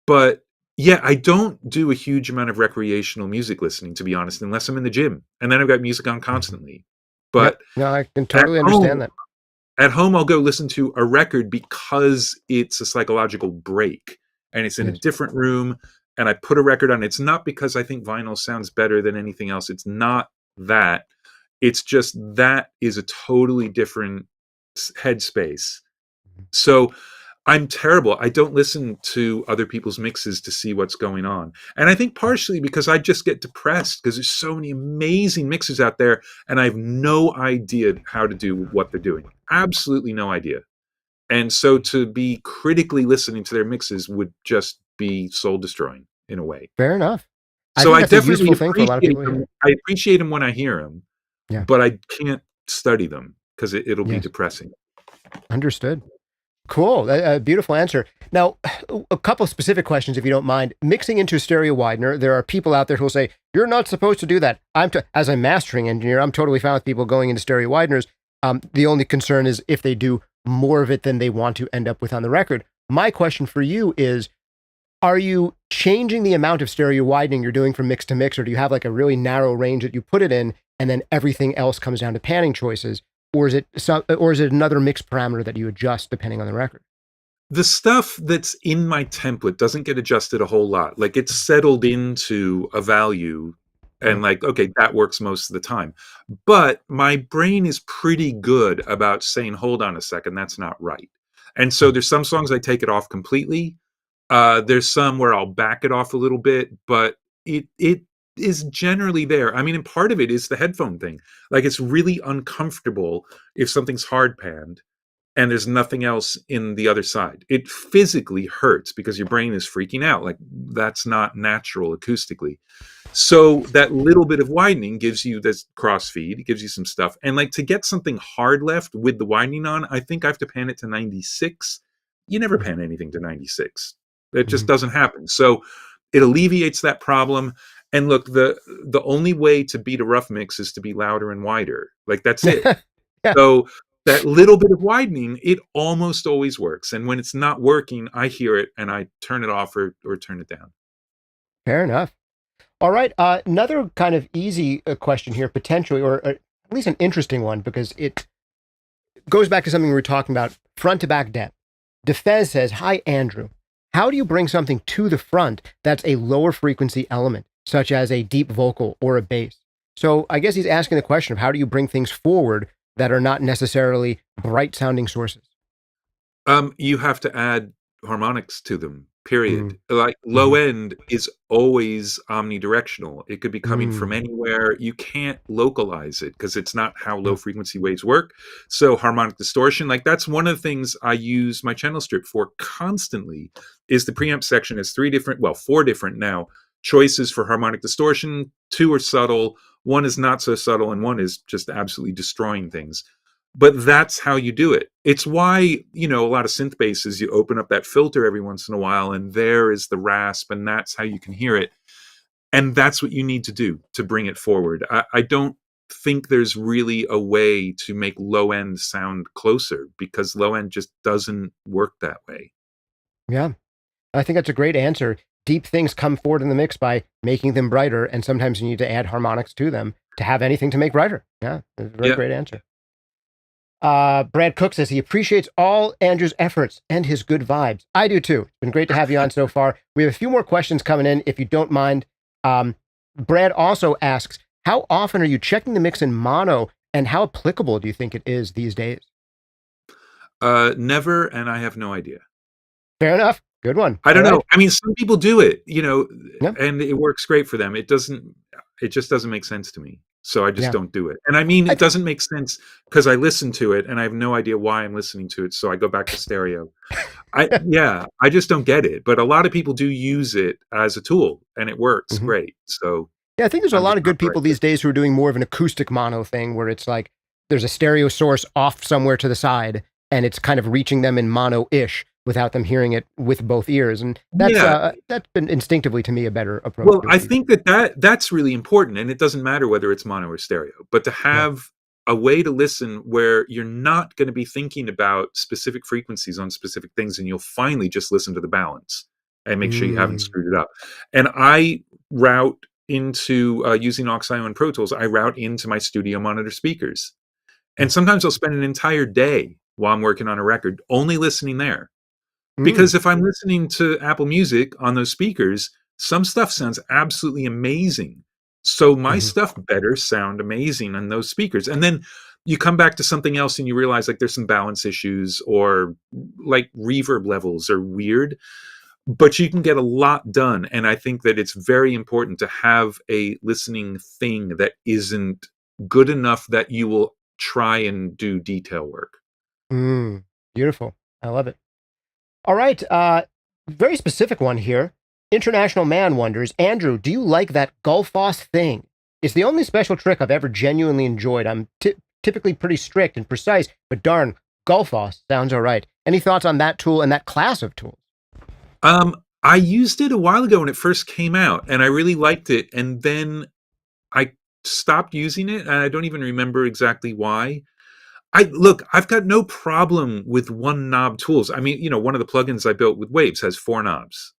but yeah, I don't do a huge amount of recreational music listening, to be honest, unless I'm in the gym. And then I've got music on Hmm. constantly. Yep. But No, I can at totally home, understand that. I'll go listen to a record because it's a psychological break and it's in a Yes. different room. And I put a record on. It's not because I think vinyl sounds better than anything else. It's not that. It's just that is a totally different headspace. So I'm terrible. I don't listen to other people's mixes to see what's going on. And I think partially because I just get depressed because there's so many amazing mixes out there and I have no idea how to do what they're doing. Absolutely no idea. And so to be critically listening to their mixes would just be soul destroying in a way. Fair enough. I So think I that's a definitely useful thing for a lot of appreciate people to them. hear. I appreciate them when I hear them, Yeah. but I can't study them because it'll be Yes. depressing. Understood. Cool. A beautiful answer. Now, a couple specific questions, if you don't mind. Mixing into a stereo widener, there are people out there who will say, you're not supposed to do that. As a mastering engineer, I'm totally fine with people going into stereo wideners. The only concern is if they do more of it than they want to end up with on the record. My question for you is, are you changing the amount of stereo widening you're doing from mix to mix, or do you have like a really narrow range that you put it in and then everything else comes down to panning choices? Or is it another mix parameter that you adjust depending on the record? The stuff that's in my template doesn't get adjusted a whole lot. Like it's settled into a value and Right. like, okay, that works most of the time. But my brain is pretty good about saying, hold on a second, that's not right. And so Mm. there's some songs I take it off completely. There's some where I'll back it off a little bit, but it is generally there. I mean, and part of it is the headphone thing. Like it's really uncomfortable if something's hard panned and there's nothing else in the other side. It physically hurts because your brain is freaking out. Like that's not natural acoustically. So that little bit of widening gives you this crossfeed, it gives you some stuff. And like to get something hard left with the widening on, I think I have to pan it to 96. You never Mhm. pan anything to 96. It just Mhm. doesn't happen. So it alleviates that problem. And look, the only way to beat a rough mix is to be louder and wider. Like that's it. Yeah, So that little bit of widening, it almost always works. And when it's not working, I hear it and I turn it off or turn it down. fair enough. All right. Another kind of easy question here, potentially, or at least an interesting one, because it goes back to something we were talking about front to back depth. Defez says, hi, Andrew. How do you bring something to the front that's a lower frequency element, such as a deep vocal or a bass? So I guess he's asking the question of how do you bring things forward that are not necessarily bright sounding sources? You have to add harmonics to them, period. Mm, Like low mhm, end is always omnidirectional. It could be coming from mm, anywhere. You can't localize it because it's not how low yeah, frequency waves work. So harmonic distortion, like that's one of the things I use my channel strip for constantly is the preamp section has four different now choices for harmonic distortion. Two are subtle, one is not so subtle, and one is just absolutely destroying things, but that's how you do it. It's why, a lot of synth basses, you open up that filter every once in a while and there is the rasp and that's how you can hear it. And that's what you need to do to bring it forward. I don't think there's really a way to make low end sound closer because low end just doesn't work that way. yeah. I think that's a great answer. Deep things come forward in the mix by making them brighter, and sometimes you need to add harmonics to them to have anything to make brighter. Yeah, that's a very Yeah. great answer. Brad Cook says he appreciates all Andrew's efforts and his good vibes. I do too. It's been great to have you on so far. We have a few more questions coming in, if you don't mind. Brad also asks, how often are you checking the mix in mono, and how applicable do you think it is these days? Never, and I have no idea. Fair enough. Good one. I All don't know. right. I mean, some people do it, Yeah. and it works great for them. It just doesn't make sense to me. So I just Yeah. don't do it. And I mean, I it doesn't make sense because I listen to it and I have no idea why I'm listening to it. So I go back to stereo. I just don't get it. But a lot of people do use it as a tool and it works Mhm. great. So Yeah, I think there's a I'm lot just of not good the right people these fit. days who are doing more of an acoustic mono thing where it's like there's a stereo source off somewhere to the side and it's kind of reaching them in mono-ish without them hearing it with both ears. And Yeah. that's been instinctively to me a better approach Well, to I it these think days. that's really important, and it doesn't matter whether it's mono or stereo, but to Yeah. have a way to listen where you're not going to be thinking about specific frequencies on specific things, and you'll finally just listen to the balance and make sure you haven't Mm. screwed it up. And I route into using Auxio and Pro Tools. I route into my studio monitor speakers, and sometimes I'll spend an entire day while I'm working on a record only listening there. Mm. Because if I'm listening to Apple Music on those speakers, some stuff sounds absolutely amazing. So my Mhm. stuff better sound amazing on those speakers. And then you come back to something else and you realize like there's some balance issues or like reverb levels are weird, but you can get a lot done. And I think that it's very important to have a listening thing that isn't good enough that you will try and do detail work. Mm. Beautiful. I love it. All right. Very specific one here. International Man wonders, Andrew, do you like that Gullfoss thing? It's the only special trick I've ever genuinely enjoyed. I'm typically pretty strict and precise, but darn, Gullfoss sounds all right. Any thoughts on that tool and that class of tools? I used it a while ago when it first came out, and I really liked it. And then I stopped using it, and I don't even remember exactly why. I've got no problem with one knob tools. I mean, one of the plugins I built with Waves has 4 knobs,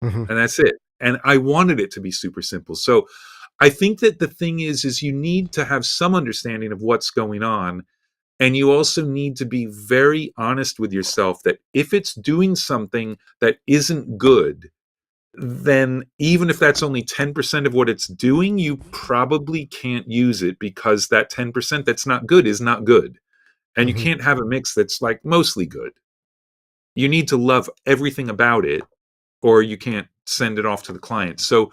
Hmm. and that's it. And I wanted it to be super simple. So I think that the thing is you need to have some understanding of what's going on. And you also need to be very honest with yourself that if it's doing something that isn't good, then even if that's only 10% of what it's doing, you probably can't use it because that 10% that's not good is not good. And you Hmm. can't have a mix that's like mostly good. You need to love everything about it or you can't send it off to the client. So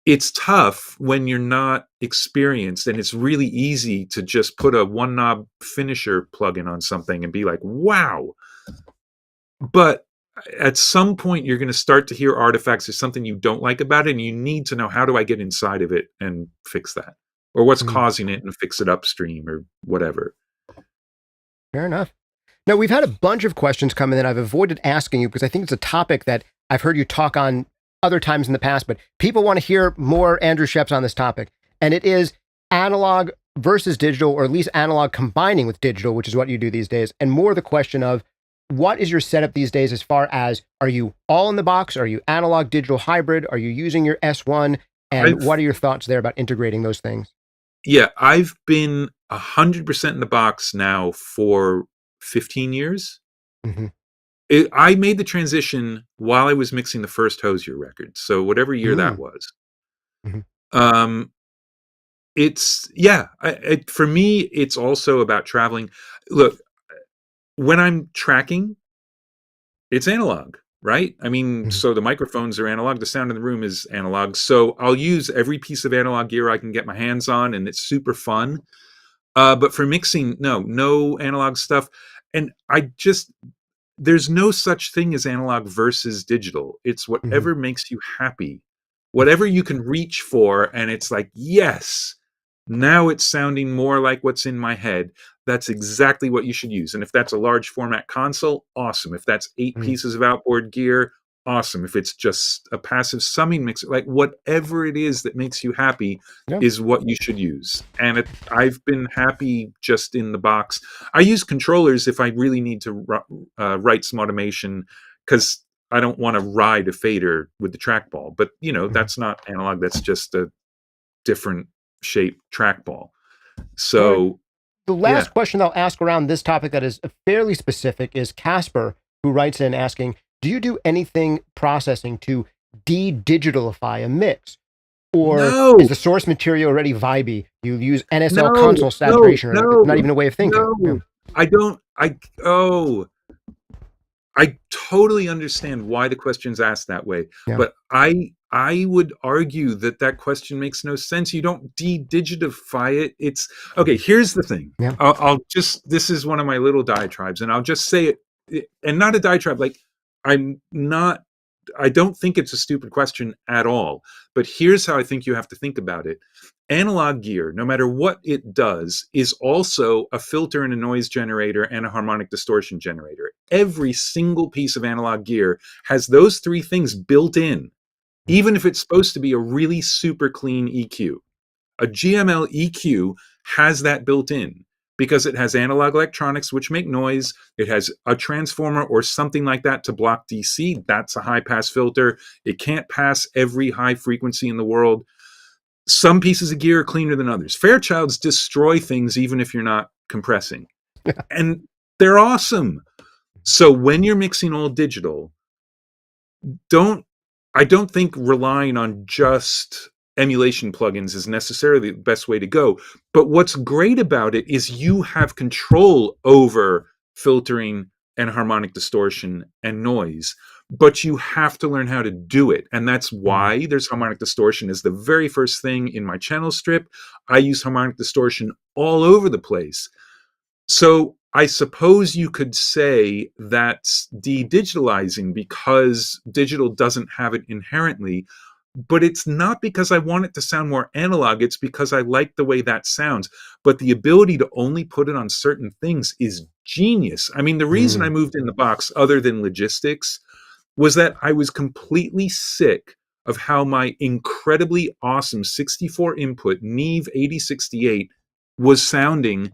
it's tough when you're not experienced and it's really easy to just put a one knob finisher plugin on something and be like, wow. But at some point you're going to start to hear artifacts or something you don't like about it and you need to know how do I get inside of it and fix that or what's Hmm. causing it and fix it upstream or whatever. Fair enough. Now, we've had a bunch of questions come in that I've avoided asking you because I think it's a topic that I've heard you talk on other times in the past, but people want to hear more Andrew Scheps on this topic. And it is analog versus digital, or at least analog combining with digital, which is what you do these days. And more the question of what is your setup these days as far as are you all in the box? Are you analog digital hybrid? Are you using your S1? And I've what are your thoughts there about integrating those things? Yeah, I've been 100% in the box now for 15 years. Hmm. I made the transition while I was mixing the first Hozier record, so whatever year that Mm. was. Hmm. Um, it's yeah, for me, it's also about traveling. Look, when I'm tracking, it's analog, right? I mean, Hmm. so the microphones are analog, the sound in the room is analog. So I'll use every piece of analog gear I can get my hands on, and it's super fun. But for mixing, no analog stuff. And there's no such thing as analog versus digital. It's Hmm. whatever makes you happy, whatever you can reach for. And it's like, yes, now it's sounding more like what's in my head. That's exactly what you should use. And if that's a large format console, awesome. If that's 8 Hmm. pieces of outboard gear, awesome. If it's just a passive summing mixer, like whatever it is that makes you happy Yeah. is what you should use. And I've been happy just in the box. I use controllers if I really need to write some automation because I don't want to ride a fader with the trackball. But Mhm. that's not analog. That's just a different shape trackball. All right. So The yeah, last question I'll ask around this topic that is fairly specific is Casper, who writes in asking, do you do anything processing to de-digitalify a mix? Or is no, the source material already vibey? You use NSL no, console no, saturation, or it's no, not even a way of thinking. no. Yeah. I don't. I totally understand why the question's asked that way, Yeah. but I would argue that that question makes no sense. You don't de-digify it. It's okay. Here's the thing. Yeah. I'll just, this is one of my little diatribes, and I'll just say it, and not a diatribe. Like, I'm not. I don't think it's a stupid question at all. But here's how I think you have to think about it. Analog gear, no matter what it does, is also a filter and a noise generator and a harmonic distortion generator. Every single piece of analog gear has those three things built in, even if it's supposed to be a really super clean EQ. A GML EQ has that built in because it has analog electronics which make noise. It has a transformer or something like that to block DC. That's a high pass filter. It can't pass every high frequency in the world. Some pieces of gear are cleaner than others. Fairchilds destroy things even if you're not compressing. And they're awesome. So when you're mixing all digital, I don't think relying on just emulation plugins is necessarily the best way to go. But what's great about it is you have control over filtering and harmonic distortion and noise, but you have to learn how to do it. And that's why there's harmonic distortion as the very first thing in my channel strip. I use harmonic distortion all over the place. So I suppose you could say that's de-digitalizing because digital doesn't have it inherently, but it's not because I want it to sound more analog. It's because I like the way that sounds. But the ability to only put it on certain things is genius. I mean, the reason I moved in the box, other than logistics, was that I was completely sick of how my incredibly awesome 64 input Neve 8068 was sounding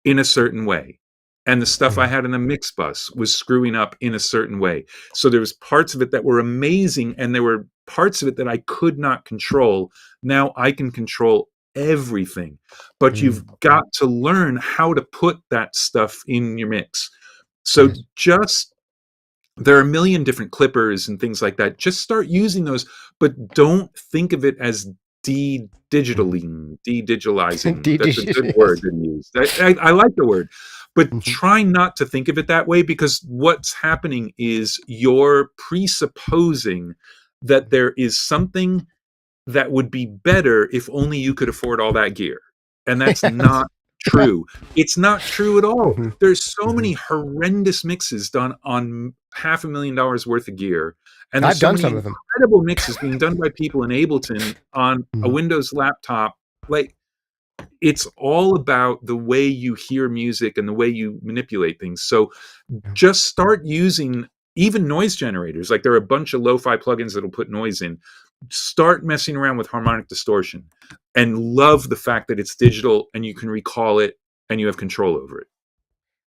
in a certain way. And the stuff I had in the mix bus was screwing up in a certain way. So there was parts of it that were amazing, and there were parts of it that I could not control. Now I can control everything. But you've got to learn how to put that stuff in your mix. So Yes. just, there are a million different clippers and things like that. Just start using those, but don't think of it as de-digitalizing. That's a good word to use. I like the word, but try not to think of it that way, because what's happening is you're presupposing that there is something that would be better if only you could afford all that gear. And that's Yes. not true. It's not true at all. Mhm. There's so Mhm. many horrendous mixes done on $500,000 worth of gear. And there's I've so done many some of them. incredible mixes being done by people in Ableton on a Mhm. Windows laptop. Like, it's all about the way you hear music and the way you manipulate things. So just start using even noise generators. Like, there are a bunch of lo-fi plugins that'll put noise in. Start messing around with harmonic distortion and love the fact that it's digital and you can recall it and you have control over it.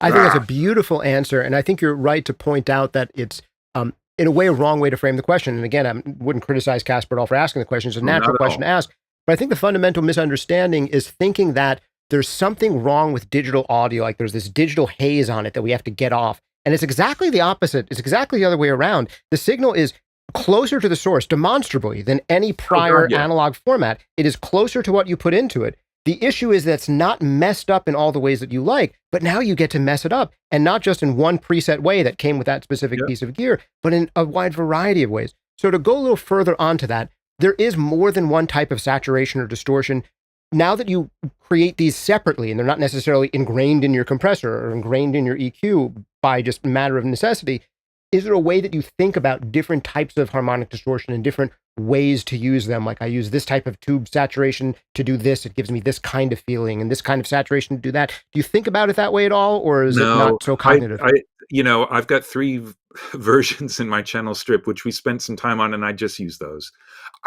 I think that's a Ah, beautiful answer, and I think you're right to point out that it's, in a way, a wrong way to frame the question. And again, I wouldn't criticize Casper at all for asking the question. It's a no, not natural at question all. to ask. But I think the fundamental misunderstanding is thinking that there's something wrong with digital audio, like there's this digital haze on it that we have to get off. And it's exactly the opposite. It's exactly the other way around. The signal is closer to the source demonstrably than any Oh God, prior yeah. analog format. It is closer to what you put into it. The issue is that's not messed up in all the ways that you like, but now you get to mess it up, and not just in one preset way that came with that specific Yep. piece of gear, but in a wide variety of ways. So to go a little further onto that, there is more than one type of saturation or distortion. Now that you create these separately, and they're not necessarily ingrained in your compressor or ingrained in your EQ by just matter of necessity, is there a way that you think about different types of harmonic distortion and different ways to use them? Like, I use this type of tube saturation to do this. It gives me this kind of feeling, and this kind of saturation to do that. Do you think about it that way at all, or is it No, not so cognitive? I've got three versions in my channel strip, which we spent some time on, and I just use those.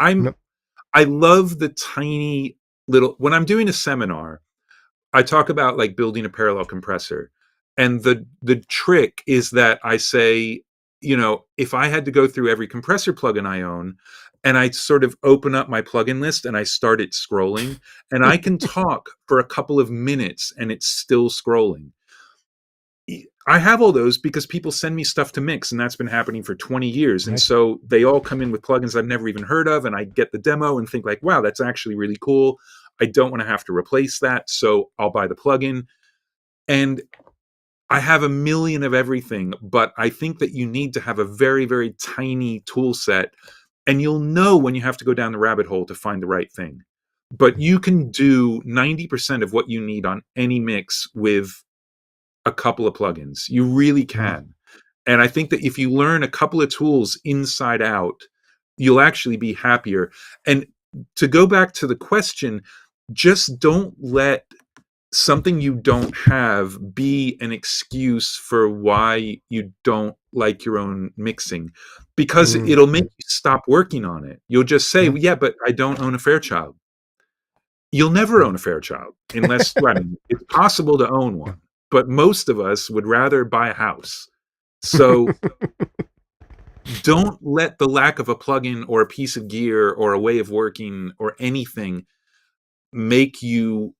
No. I love the tiny little, when I'm doing a seminar, I talk about like building a parallel compressor. And the trick is that I say, if I had to go through every compressor plugin I own, and I sort of open up my plugin list and I start it scrolling, and I can talk for a couple of minutes and it's still scrolling. I have all those because people send me stuff to mix, and that's been happening for 20 years. And Right. so they all come in with plugins I've never even heard of, and I get the demo and think like, wow, that's actually really cool. I don't want to have to replace that, so I'll buy the plugin. And I have a million of everything, but I think that you need to have a very, very tiny tool set, and you'll know when you have to go down the rabbit hole to find the right thing. But you can do 90% of what you need on any mix with a couple of plugins. You really Mm. can. And I think that if you learn a couple of tools inside out, you'll actually be happier. And to go back to the question, just don't let something you don't have be an excuse for why you don't like your own mixing, because Mm. it'll make you stop working on it. You'll just say, Mhm. well, yeah, but I don't own a Fairchild. You'll never own a Fairchild unless, well, I mean, it's possible to own one, but most of us would rather buy a house. So don't let the lack of a plugin or a piece of gear or a way of working or anything make you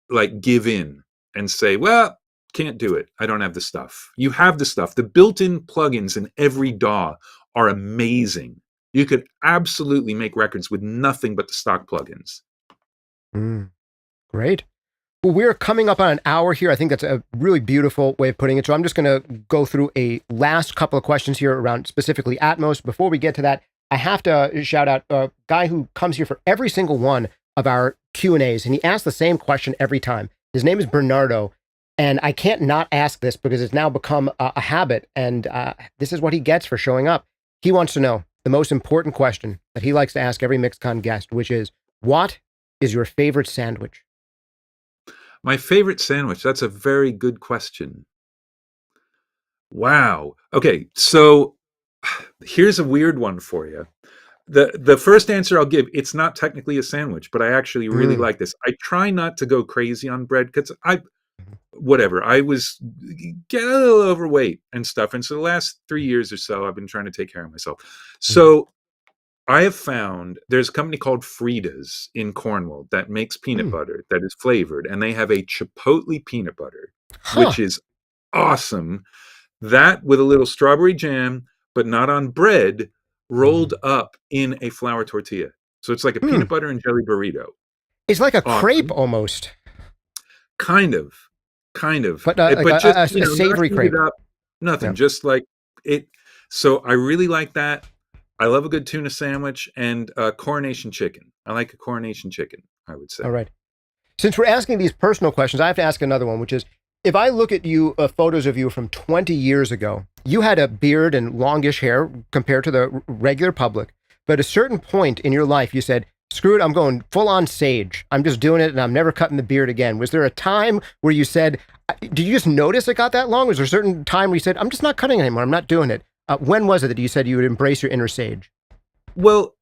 like give in and say, well, can't do it. I don't have the stuff. You have the stuff. The built-in plugins in every DAW are amazing. You could absolutely make records with nothing but the stock plugins. Mm. Great. Well, we're coming up on an hour here. I think that's a really beautiful way of putting it. So I'm just going to go through a last couple of questions here around specifically Atmos. Before we get to that, I have to shout out a guy who comes here for every single one of our Q&As, and he asks the same question every time. His name is Bernardo, and I can't not ask this because it's now become a habit, and this is what he gets for showing up. He wants to know the most important question that he likes to ask every MixCon guest, which is, what is your favorite sandwich? My favorite sandwich, that's a very good question. Wow. Okay, so here's a weird one for you. The first answer I'll give, it's not technically a sandwich, but I actually really Mm. like this. I try not to go crazy on bread because I was getting a little overweight and stuff. And so the last 3 years or so, I've been trying to take care of myself. Mhm. So I have found there's a company called Frida's in Cornwall that makes peanut Mm. butter that is flavored, and they have a chipotle peanut butter, Huh. which is awesome. That with a little strawberry jam, but not on bread, rolled Mm. up in a flour tortilla. So it's like a Hmm. peanut butter and jelly burrito. It's like a crepe Awesome. almost, Kind of. Kind of. but like But just, a not savory heated crepe. up, nothing, Yeah. just like it. So I really like that. I love a good tuna sandwich and coronation chicken. I like a coronation chicken, I would All say. right. Since we're asking these personal questions, I have to ask another one, which is, if I look at you, photos of you from 20 years ago, you had a beard and longish hair compared to the regular public. But at a certain point in your life, you said, screw it, I'm going full on sage. I'm just doing it and I'm never cutting the beard again. Was there a time where you said, did you just notice it got that long? Was there a certain time where you said, I'm just not cutting anymore? I'm not doing it. When was it that you said you would embrace your inner sage? Well,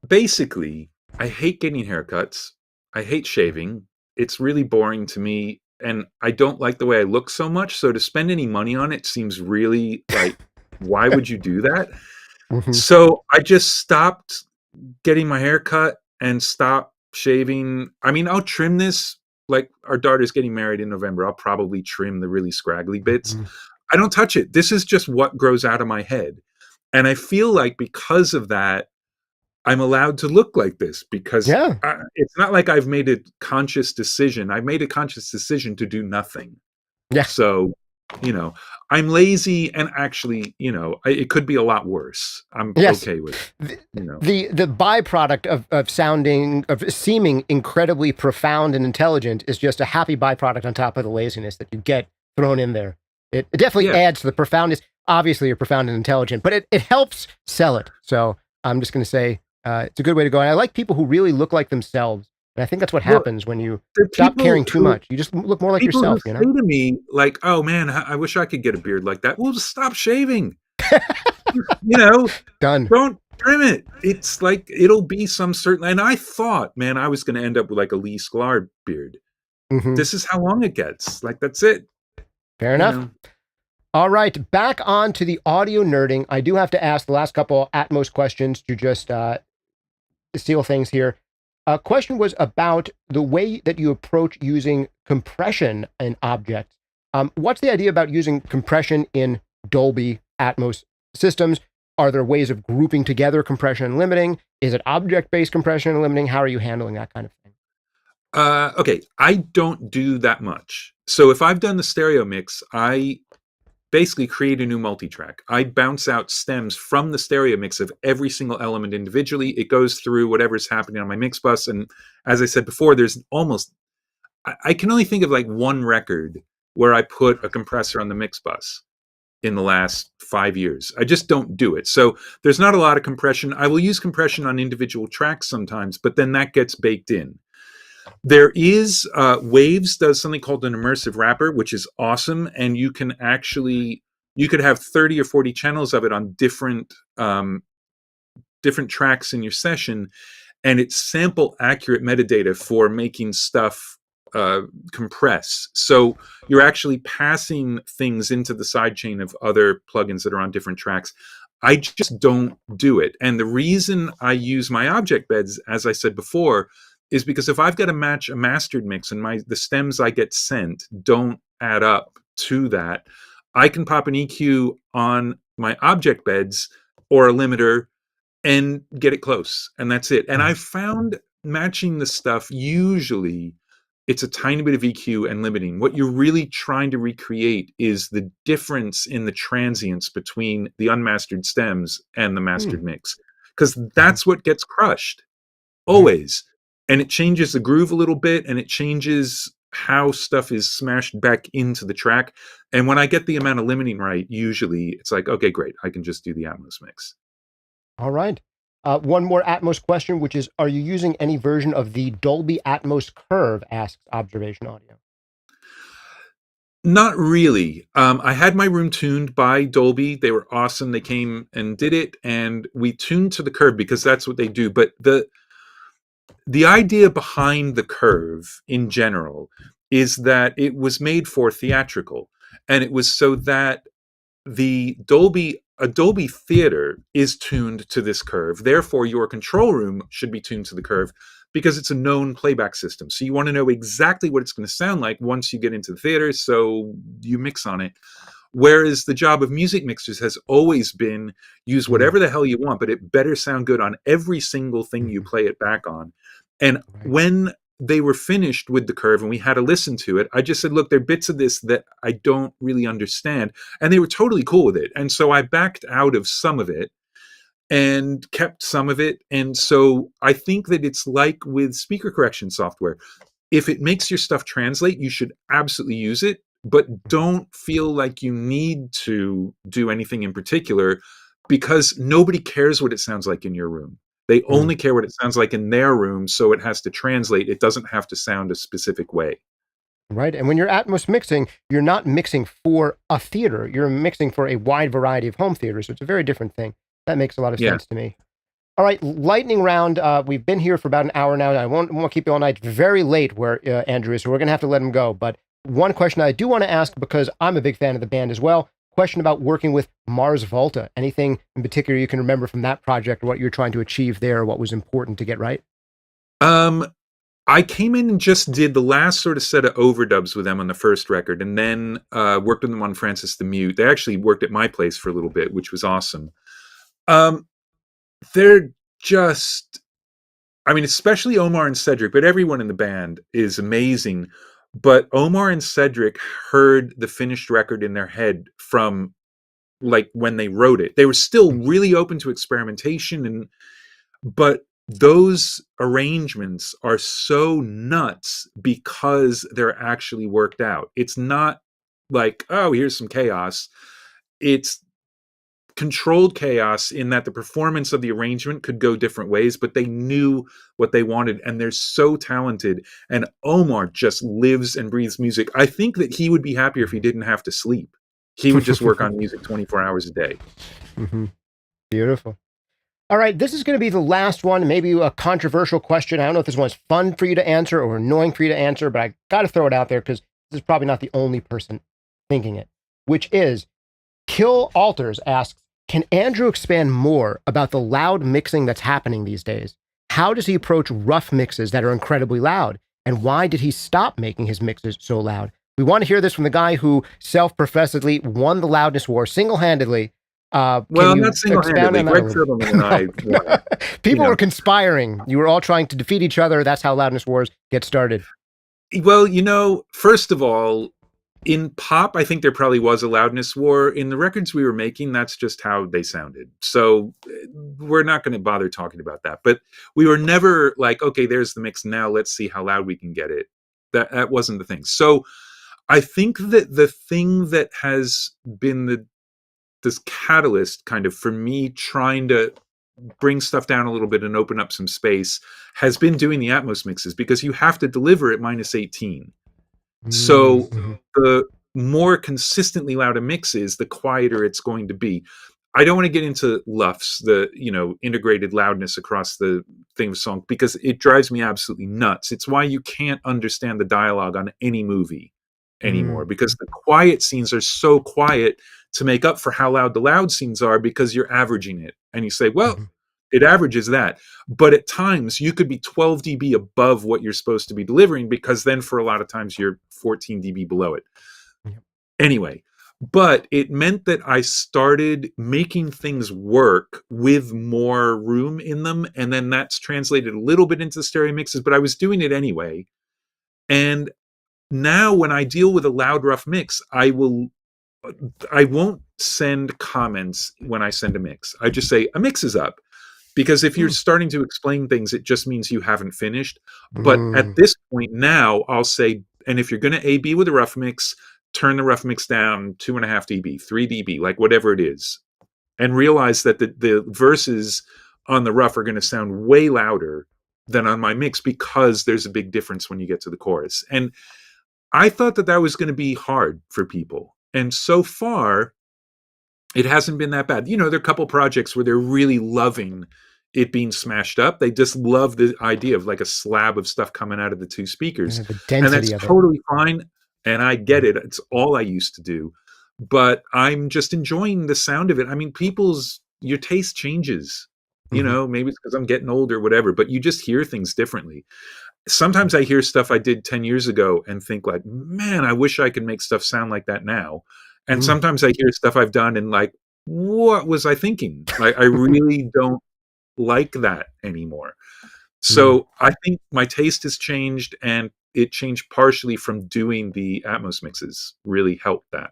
basically, I hate getting haircuts. I hate shaving. It's really boring to me, and I don't like the way I look so much. So to spend any money on it seems really like, why would you do that? Hmm. So I just stopped getting my hair cut and stopped shaving. I mean, I'll trim this. Like our daughter's getting married in November. I'll probably trim the really scraggly bits. I don't touch it. This is just what grows out of my head. And I feel like because of that, I'm allowed to look like this because Yeah. it's not like I've made a conscious decision. I've made a conscious decision to do nothing. Yeah. So, you know, I'm lazy and actually, it could be a lot worse. I'm Yes. okay with it, the you know. the byproduct of seeming incredibly profound and intelligent is just a happy byproduct on top of the laziness that you get thrown in there. It definitely Yeah. adds to the profoundness. Obviously, you're profound and intelligent, but it helps sell it. So I'm just going to say it's a good way to go. And I like people who really look like themselves. And I think that's what Well, happens when you the stop caring too much. You just look more like people who yourself, you say know? to me like, "Oh man, I wish I could get a beard like that." Well, just stop shaving. You know, Done. don't trim it. It's like it'll be some certain. And I thought, man, I was going to end up with like a Lee Sklar beard. Hmm. This is how long it gets. Like that's it. Fair You enough. know. All right, back on to the audio nerding. I do have to ask the last couple Atmos questions to just seal things here. A question was about the way that you approach using compression in objects. What's the idea about using compression in Dolby Atmos systems? Are there ways of grouping together compression and limiting? Is it object-based compression and limiting? How are you handling that kind of thing? Okay, I don't do that much. So if I've done the stereo mix, I basically create a new multi-track. I bounce out stems from the stereo mix of every single element individually. It goes through whatever's happening on my mix bus. And as I said before, there's almost, I can only think of like one record where I put a compressor on the mix bus in the last 5 years. I just don't do it. So there's not a lot of compression. I will use compression on individual tracks sometimes, but then that gets baked in. There is Waves does something called an immersive wrapper, which is awesome, and you can actually you could have 30 or 40 channels of it on different tracks in your session, and it's sample accurate metadata for making stuff compress. So you're actually passing things into the sidechain of other plugins that are on different tracks. I just don't do it, and the reason I use my object beds, as I said before, is because if I've got to match a mastered mix and the stems I get sent don't add up to that, I can pop an EQ on my object beds or a limiter and get it close. And that's it. And I've found matching the stuff, usually it's a tiny bit of EQ and limiting. What you're really trying to recreate is the difference in the transients between the unmastered stems and the mastered mix. Because that's what gets crushed. Always. And it changes the groove a little bit, and it changes how stuff is smashed back into the track. And when I get the amount of limiting right, usually it's like, okay, great, I can just do the Atmos mix. All right. One more Atmos question, which is, are you using any version of the Dolby Atmos Curve, asks Observation Audio? Not really. I had my room tuned by Dolby. They were awesome. They came and did it, and we tuned to the curve because that's what they do. But the idea behind the curve in general is that it was made for theatrical, and it was so that a Dolby theater is tuned to this curve. Therefore, your control room should be tuned to the curve because it's a known playback system. So you want to know exactly what it's going to sound like once you get into the theater, so you mix on it. Whereas the job of music mixers has always been use whatever the hell you want, but it better sound good on every single thing you play it back on. And when they were finished with the curve and we had to listen to it, I just said, look, there are bits of this that I don't really understand. And they were totally cool with it. And so I backed out of some of it and kept some of it. And so I think that it's like with speaker correction software. If it makes your stuff translate, you should absolutely use it. But don't feel like you need to do anything in particular because nobody cares what it sounds like in your room. They only care what it sounds like in their room, so it has to translate. It doesn't have to sound a specific way. Right. And when you're Atmos mixing, you're not mixing for a theater. You're mixing for a wide variety of home theaters. So it's a very different thing. That makes a lot of sense to me. All right, lightning round. We've been here for about an hour now. I won't keep you all night. It's very late where Andrew is, so we're going to have to let him go. But one question I do want to ask, because I'm a big fan of the band as well, question about working with Mars Volta. Anything in particular you can remember from that project, what you're trying to achieve there, what was important to get right? I came in and just did the last sort of set of overdubs with them on the first record, and then worked with them on Francis the Mute. They actually worked at my place for a little bit, which was awesome. They're just, I mean, especially Omar and Cedric, but everyone in the band is amazing. But Omar and Cedric heard the finished record in their head from like when they wrote it. They were still really open to experimentation, but those arrangements are so nuts because they're actually worked out. It's not like, oh, here's some chaos. It's controlled chaos in that the performance of the arrangement could go different ways, but they knew what they wanted, and they're so talented. And Omar just lives and breathes music. I think that he would be happier if he didn't have to sleep. He would just work on music 24 hours a day. Beautiful. All right, this is going to be the last one, maybe a controversial question. I don't know if this one's fun for you to answer or annoying for you to answer, but I got to throw it out there because this is probably not the only person thinking it, which is Kill Alters asks, can Andrew expand more about the loud mixing that's happening these days? How does he approach rough mixes that are incredibly loud? And why did he stop making his mixes so loud? We want to hear this from the guy who self-professedly won the loudness war single-handedly. Can Well, you not expound single-handedly. on that a Greg little? Fidelman and I won. You People know, were conspiring. You were all trying to defeat each other. That's how Loudness Wars get started. well, first of all, in pop, I think there probably was a loudness war. In the records we were making, that's just how they sounded. So we're not going to bother talking about that. But we were never like, okay, there's the mix. Now let's see how loud we can get it. That wasn't the thing. So I think that the thing that has been this catalyst kind of for me trying to bring stuff down a little bit and open up some space has been doing the Atmos mixes, because you have to deliver at minus 18. So Mm-hmm. the more consistently loud a mix is, the quieter it's going to be. I don't want to get into LUFS, the integrated loudness across the thing of song, because it drives me absolutely nuts. It's why you can't understand the dialogue on any movie anymore, because the quiet scenes are so quiet to make up for how loud the loud scenes are, because you're averaging it. And you say, well, Mm-hmm. it averages that. But at times you could be 12 dB above what you're supposed to be delivering, because then for a lot of times you're 14 dB below it. Yep. Anyway, but it meant that I started making things work with more room in them. And then that's translated a little bit into stereo mixes, but I was doing it anyway. And now when I deal with a loud, rough mix, I won't send comments when I send a mix. I just say a mix is up. Because if you're starting to explain things, it just means you haven't finished. But at this point now, I'll say, and if you're going to A-B with a rough mix, turn the rough mix down 2.5 dB, 3 dB, like whatever it is. And realize that the verses on the rough are going to sound way louder than on my mix, because there's a big difference when you get to the chorus. And I thought that was going to be hard for people. And so far, it hasn't been that bad. There are a couple projects where they're really loving it being smashed up. They just love the idea of like a slab of stuff coming out of the two speakers. The And that's density of it. totally fine. And I get it. It's all I used to do. But I'm just enjoying the sound of it. I mean, your taste changes. Maybe it's because I'm getting older or whatever, but you just hear things differently. Sometimes I hear stuff I did 10 years ago and think like, man, I wish I could make stuff sound like that now. And sometimes I hear stuff I've done and like, what was I thinking? Like, I really don't like that anymore. So I think my taste has changed, and it changed partially from doing the Atmos mixes really helped that.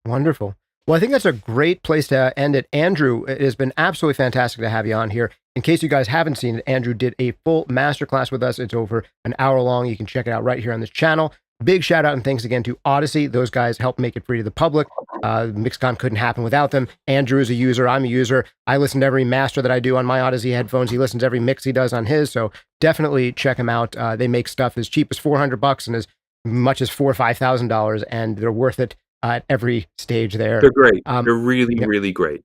Wonderful. Well, I think that's a great place to end it. Andrew, it has been absolutely fantastic to have you on here. In case you guys haven't seen it, Andrew did a full masterclass with us. It's over an hour long. You can check it out right here on this channel. Big shout out and thanks again to Audeze. Those guys helped make it free to the public. MixCon couldn't happen without them. Andrew is a user. I'm a user. I listen to every master that I do on my Audeze headphones. He listens to every mix he does on his. So definitely check him out. They make stuff as cheap as $400 and as much as $4,000 or $5,000, and they're worth it at every stage there. They're great. They're really, really great.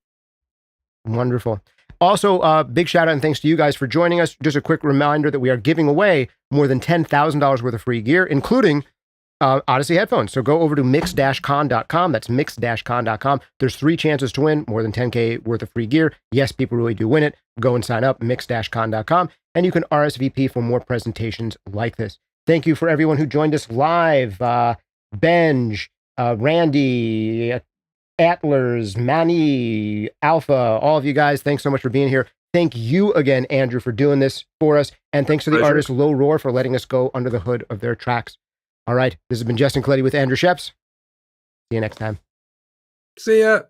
Wonderful. Also, big shout out and thanks to you guys for joining us. Just a quick reminder that we are giving away more than $10,000 worth of free gear, including Audeze headphones. So go over to mix-con.com. That's mix-con.com. There's 3 chances to win more than 10K worth of free gear. Yes, people really do win it. Go and sign up, mix-con.com, and you can RSVP for more presentations like this. Thank you for everyone who joined us live. Benj, Randy, Attlers, Manny, Alpha, all of you guys, thanks so much for being here. Thank you again, Andrew, for doing this for us. And thanks to the artist Low Roar for letting us go under the hood of their tracks. All right, this has been Justin Colletti with Andrew Scheps. See you next time. See ya.